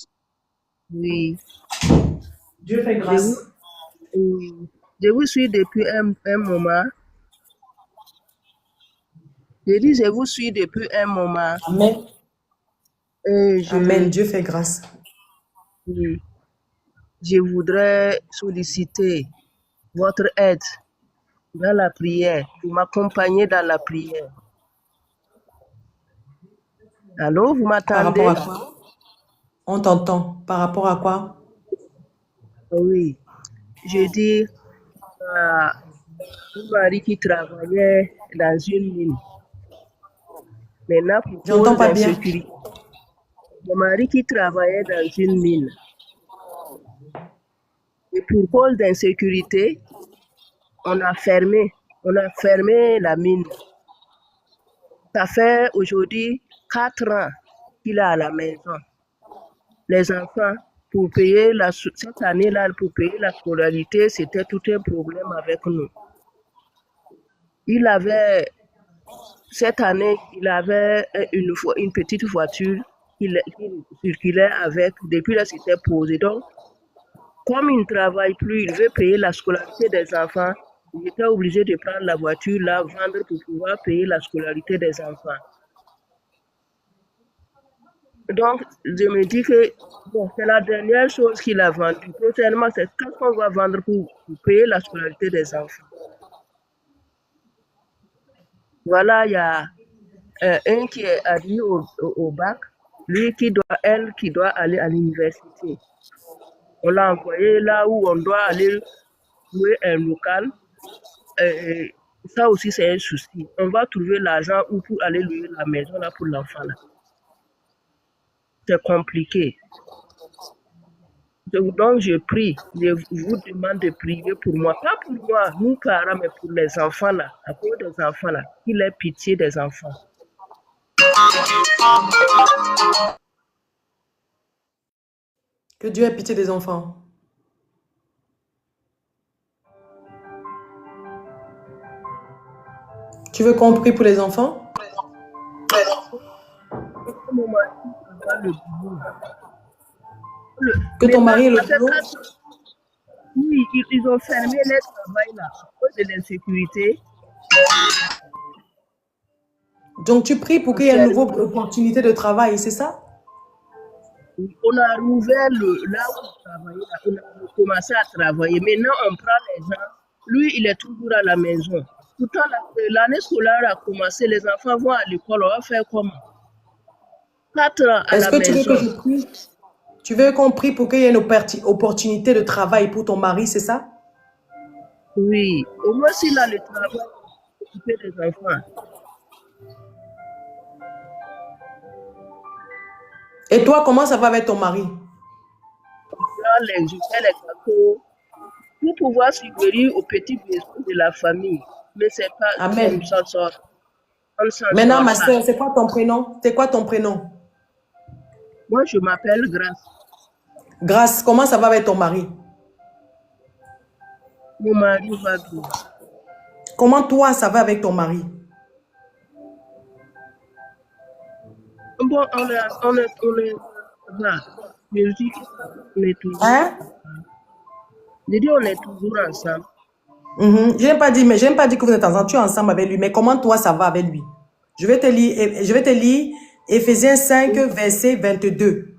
Oui. Dieu fait grâce. Je vous suis depuis un moment. Je dis, je vous suis depuis un moment. Amen. Et Amen. Dieu fait grâce. Oui. Je voudrais solliciter votre aide dans la prière, pour m'accompagner dans la prière. Allô, vous Par m'entendez? rapport à quoi? On t'entend. Par rapport à quoi? Oui. Je dis à mon mari qui travaillait dans une mine. Maintenant, pour J'entends cause pas bien. d'insécurité. Mon mari qui travaillait dans une mine. Et pour cause d'insécurité, on a fermé la mine. Ça fait aujourd'hui 4 ans qu'il est à la maison. Les enfants, pour payer cette année-là, pour payer la scolarité, c'était tout un problème avec nous. Cette année, il avait une petite voiture qu'il circulait avec. Depuis là, c'était posé. Donc, comme il ne travaille plus, il veut payer la scolarité des enfants. Il était obligé de prendre la voiture là, vendre pour pouvoir payer la scolarité des enfants. Donc, je me dis que c'est la dernière chose qu'il a vendue. Prochainement, c'est qu'est-ce qu'on va vendre pour payer la scolarité des enfants. Voilà, il y a un qui est admis au bac, elle qui doit aller à l'université. On l'a envoyé là où on doit aller louer un local. Ça aussi, c'est un souci. On va trouver l'argent pour aller louer la maison là pour l'enfant là. C'est compliqué. Donc, je prie, je vous demande de prier pour moi. Pas pour moi, nous parents, mais pour les enfants là, à cause des enfants là, qu'il ait pitié des enfants. Que Dieu ait pitié des enfants. Tu veux qu'on prie pour les enfants? Que ton mari ait le boulot? Oui, ils ont fermé les travail là, à cause de l'insécurité. Donc tu pries pour qu'il y ait une nouvelle opportunité de travail, c'est ça? On a rouvert là où on travaillait, on a commencé à travailler. Maintenant, on prend les gens. Lui, il est toujours à la maison. Pourtant, l'année scolaire a commencé, les enfants vont à l'école, on va faire comment? 4 ans à la maison. Est-ce que tu veux que je prie? Tu veux qu'on prie pour qu'il y ait une opportunité de travail pour ton mari, c'est ça? Oui, au moins s'il a le travail, m'occuper des enfants. Et toi, comment ça va avec ton mari? Je fais les gâteaux pour pouvoir subvenir aux petits besoins de la famille. Mais c'est pas, Amen. on ne s'en sort Maintenant, ma pas. soeur, c'est quoi ton prénom? C'est quoi ton prénom? Moi, je m'appelle Grâce. Grâce, comment ça va avec ton mari? Mon mari va bien. Comment toi, ça va avec ton mari? Bon, on est, va. Je dis, on est toujours. Hein? Je dis, on est toujours ensemble. Je n'aime pas dire que vous êtes ensemble. Tu es ensemble avec lui. Mais comment toi, ça va avec lui? Je vais te lire Éphésiens 5, verset 22.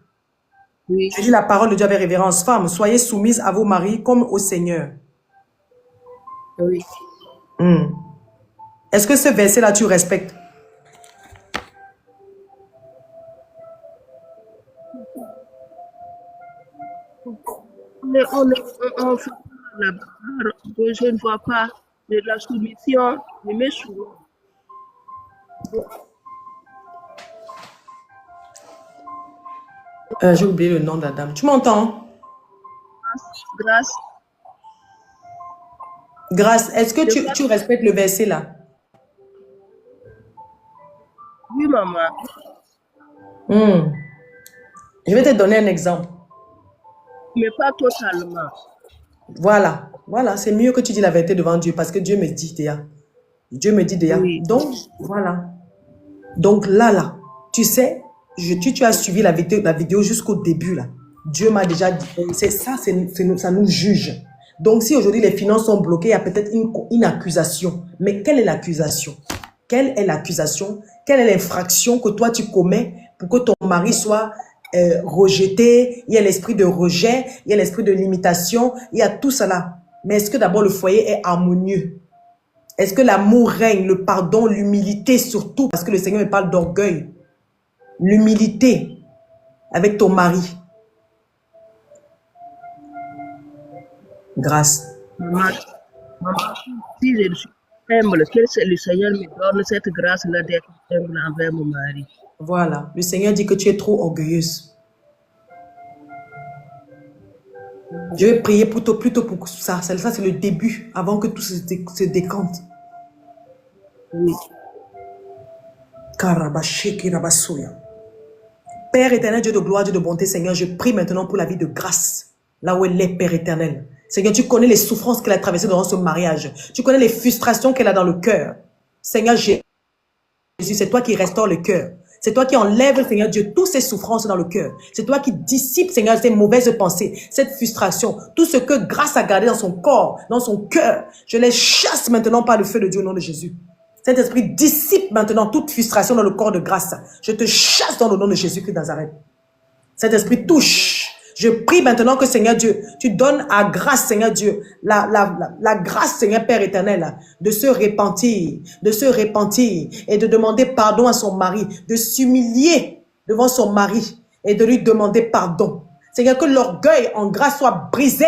Oui. Je dis la parole de Dieu avec révérence. Femmes, soyez soumises à vos maris comme au Seigneur. Oui. Est-ce que ce verset-là, tu respectes? On fait la barre, je ne vois pas de la soumission, je me souviens. J'ai oublié le nom de la dame. Tu m'entends? Grâce. Grâce, est-ce que tu respectes le verset là? Oui, maman. Je vais te donner un exemple. Mais pas totalement. Voilà, c'est mieux que tu dis la vérité devant Dieu parce que Dieu me dit déjà. Dieu me dit déjà. Oui. Donc, voilà. Donc là, tu sais, tu as suivi la vidéo jusqu'au début là. Dieu m'a déjà dit, c'est ça, ça nous juge. Donc si aujourd'hui les finances sont bloquées, il y a peut-être une accusation. Mais quelle est l'accusation? Quelle est l'accusation? Quelle est l'infraction que toi tu commets pour que ton mari soit rejeté? Il y a l'esprit de rejet, il y a l'esprit de limitation, il y a tout cela. Mais est-ce que d'abord le foyer est harmonieux? Est-ce que l'amour règne, le pardon, l'humilité surtout? Parce que le Seigneur me parle d'orgueil. L'humilité avec ton mari. Grâce. Maman, si je suis humble, que le Seigneur me donne cette grâce-là d'être humble envers mon mari. Voilà. Le Seigneur dit que tu es trop orgueilleuse. Je vais prier plutôt pour ça. Ça, c'est le début, avant que tout se décante. Oui. Père éternel, Dieu de gloire, Dieu de bonté, Seigneur, je prie maintenant pour la vie de Grâce. Là où elle est, Père éternel. Seigneur, tu connais les souffrances qu'elle a traversées durant ce mariage. Tu connais les frustrations qu'elle a dans le cœur. Seigneur Jésus, c'est toi qui restaure le cœur. C'est toi qui enlèves, Seigneur Dieu, toutes ces souffrances dans le cœur. C'est toi qui dissipe, Seigneur, ces mauvaises pensées, cette frustration, tout ce que Grâce a gardé dans son corps, dans son cœur. Je les chasse maintenant par le feu de Dieu au nom de Jésus. Cet esprit dissipe maintenant toute frustration dans le corps de Grâce. Je te chasse dans le nom de Jésus-Christ de Nazareth. Cet esprit touche. Je prie maintenant que, Seigneur Dieu, tu donnes à Grâce, Seigneur Dieu, la grâce, Seigneur Père éternel, de se repentir et de demander pardon à son mari, de s'humilier devant son mari et de lui demander pardon. Seigneur, que l'orgueil en Grâce soit brisé,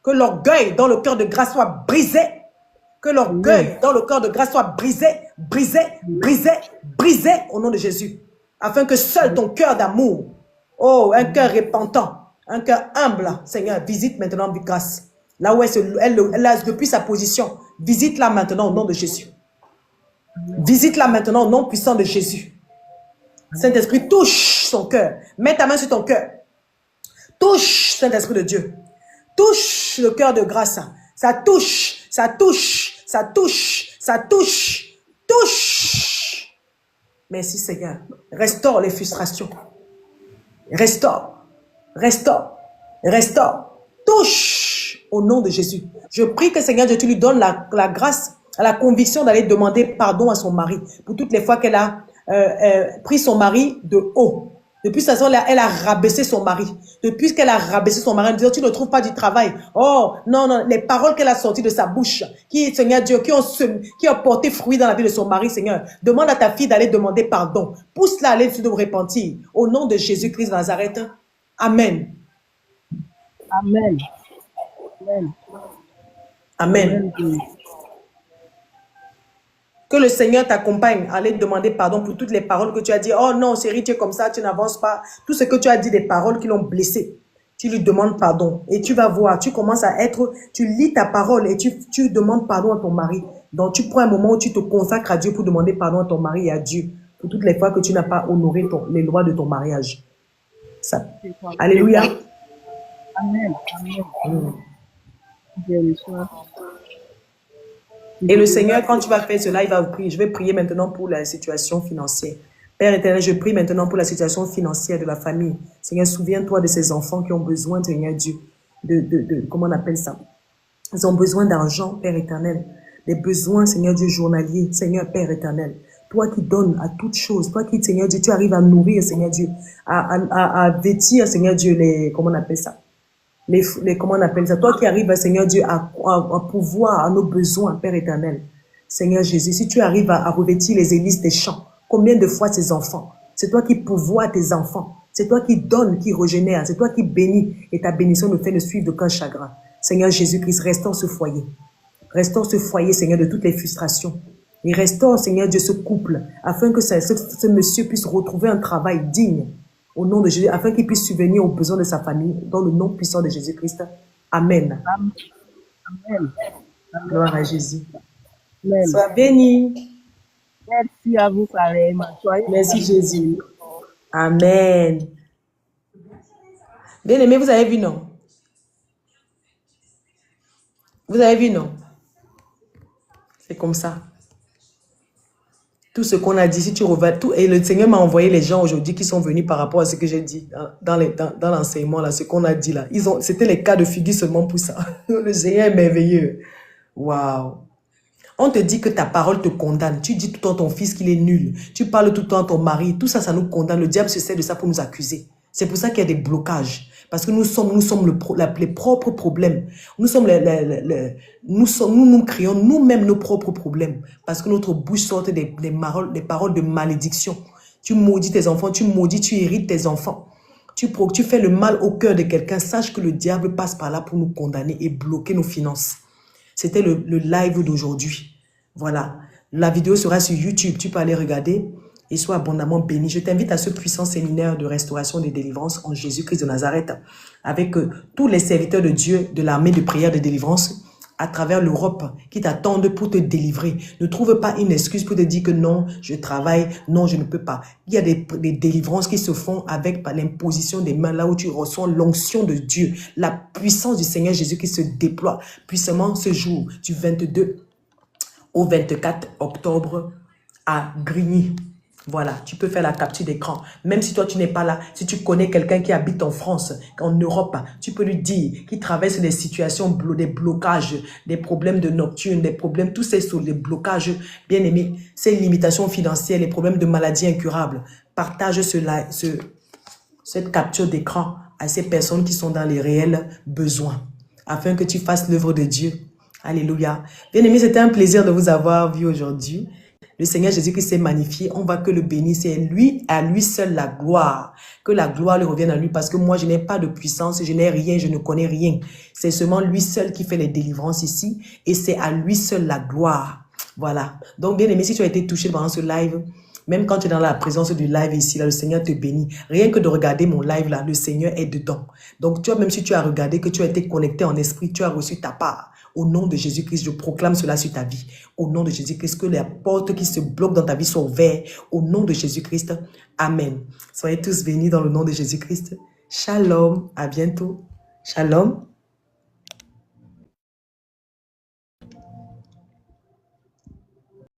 que l'orgueil dans le cœur de Grâce soit brisé, que l'orgueil dans le cœur de Grâce soit brisé au nom de Jésus, afin que seul ton cœur d'amour, oh, un cœur repentant, un cœur humble, Seigneur, visite maintenant Grâce. Là où elle a depuis sa position, visite-la maintenant au nom de Jésus. Visite-la maintenant au nom puissant de Jésus. Saint-Esprit, touche son cœur. Mets ta main sur ton cœur. Touche, Saint-Esprit de Dieu. Touche le cœur de Grâce. Ça touche, ça touche, ça touche, ça touche, touche. Merci Seigneur. Restaure les frustrations. Restaure. Touche au nom de Jésus. Je prie que Seigneur Dieu, tu lui donnes la grâce, la conviction d'aller demander pardon à son mari pour toutes les fois qu'elle a pris son mari de haut. Depuis sa soeur, elle a rabaissé son mari. Depuis qu'elle a rabaissé son mari, elle dit, tu ne trouves pas du travail. Oh, non, les paroles qu'elle a sorties de sa bouche, Seigneur Dieu, qui ont porté fruit dans la vie de son mari, Seigneur. Demande à ta fille d'aller demander pardon. Pousse-la à aller se repentir. Au nom de Jésus-Christ de Nazareth. Amen. Amen. Amen. Que le Seigneur t'accompagne à aller demander pardon pour toutes les paroles que tu as dit. Oh non, chérie, tu es comme ça, tu n'avances pas. Tout ce que tu as dit, des paroles qui l'ont blessé. Tu lui demandes pardon. Et tu vas voir, tu commences à être, tu lis ta parole et tu demandes pardon à ton mari. Donc tu prends un moment où tu te consacres à Dieu pour demander pardon à ton mari et à Dieu. Pour toutes les fois que tu n'as pas honoré les lois de ton mariage. Ça. Alléluia. Amen. Amen. Bien, soir. Et le Seigneur, quand tu vas faire cela, il va prier. Je vais prier maintenant pour la situation financière. Père éternel, je prie maintenant pour la situation financière de la famille. Seigneur, souviens-toi de ces enfants qui ont besoin, Seigneur Dieu, comment on appelle ça? Ils ont besoin d'argent, Père éternel. Des besoins, Seigneur Dieu, journaliers. Seigneur, Père éternel. Toi qui donnes à toutes choses. Toi qui, Seigneur Dieu, tu arrives à nourrir, Seigneur Dieu. À vêtir, Seigneur Dieu, comment on appelle ça? Comment on appelle ça? Toi qui arrives, Seigneur Dieu, à pouvoir à nos besoins, Père éternel. Seigneur Jésus, si tu arrives à revêtir les hélices des champs, combien de fois ces enfants? C'est toi qui pourvois tes enfants. C'est toi qui donnes, qui régénère. C'est toi qui bénis. Et ta bénédiction ne fait ne suivre d'aucun chagrin. Seigneur Jésus-Christ, restaure ce foyer. Restaure ce foyer, Seigneur, de toutes les frustrations. Et restaure, Seigneur Dieu, ce couple, afin que ce monsieur puisse retrouver un travail digne. Au nom de Jésus, afin qu'il puisse subvenir aux besoins de sa famille, dans le nom puissant de Jésus-Christ. Amen. Amen. Gloire à Jésus. Amen. Sois béni. Merci à vous, pareillement. Merci Jésus. Amen. Bien aimé, vous avez vu, non? Vous avez vu, non? C'est comme ça. Tout ce qu'on a dit, si tu reviens, tout, et le Seigneur m'a envoyé les gens aujourd'hui qui sont venus par rapport à ce que j'ai dit dans l'enseignement, là, ce qu'on a dit là. C'était les cas de figure seulement pour ça. Le Seigneur est merveilleux. Waouh. On te dit que ta parole te condamne. Tu dis tout le temps à ton fils qu'il est nul. Tu parles tout le temps à ton mari. Tout ça, ça nous condamne. Le diable se sert de ça pour nous accuser. C'est pour ça qu'il y a des blocages. Parce que nous sommes les propres problèmes. Nous créons nous-mêmes nos propres problèmes. Parce que notre bouche sort des paroles de malédiction. Tu maudis tes enfants, tu hérites tes enfants. Tu fais le mal au cœur de quelqu'un. Sache que le diable passe par là pour nous condamner et bloquer nos finances. C'était le live d'aujourd'hui. Voilà. La vidéo sera sur YouTube. Tu peux aller regarder et sois abondamment béni. Je t'invite à ce puissant séminaire de restauration et de délivrance en Jésus-Christ de Nazareth avec tous les serviteurs de Dieu de l'armée de prière de délivrance à travers l'Europe qui t'attendent pour te délivrer. Ne trouve pas une excuse pour te dire que non, je travaille, non, je ne peux pas. Il y a des délivrances qui se font avec l'imposition des mains, là où tu reçois l'onction de Dieu, la puissance du Seigneur Jésus qui se déploie puissamment ce jour du 22 au 24 octobre à Grigny. Voilà, tu peux faire la capture d'écran. Même si toi, tu n'es pas là, si tu connais quelqu'un qui habite en France, en Europe, tu peux lui dire qu'il traverse des situations, des blocages, des problèmes de nocturne, des problèmes, tous ces sont des blocages, bien aimés, ces limitations financières, les problèmes de maladies incurables. Partage cette capture d'écran à ces personnes qui sont dans les réels besoins, afin que tu fasses l'œuvre de Dieu. Alléluia. Bien aimés, c'était un plaisir de vous avoir vu aujourd'hui. Le Seigneur Jésus-Christ s'est magnifié. On va que le bénir. C'est lui, à lui seul la gloire. Que la gloire lui revienne à lui. Parce que moi, je n'ai pas de puissance. Je n'ai rien. Je ne connais rien. C'est seulement lui seul qui fait les délivrances ici. Et c'est à lui seul la gloire. Voilà. Donc, bien aimé, si tu as été touché pendant ce live, même quand tu es dans la présence du live ici, là, le Seigneur te bénit. Rien que de regarder mon live là, le Seigneur est dedans. Donc, tu vois, même si tu as regardé, que tu as été connecté en esprit, tu as reçu ta part. Au nom de Jésus-Christ, je proclame cela sur ta vie. Au nom de Jésus-Christ, que les portes qui se bloquent dans ta vie soient ouvertes. Au nom de Jésus-Christ, Amen. Soyez tous bénis dans le nom de Jésus-Christ. Shalom, à bientôt. Shalom.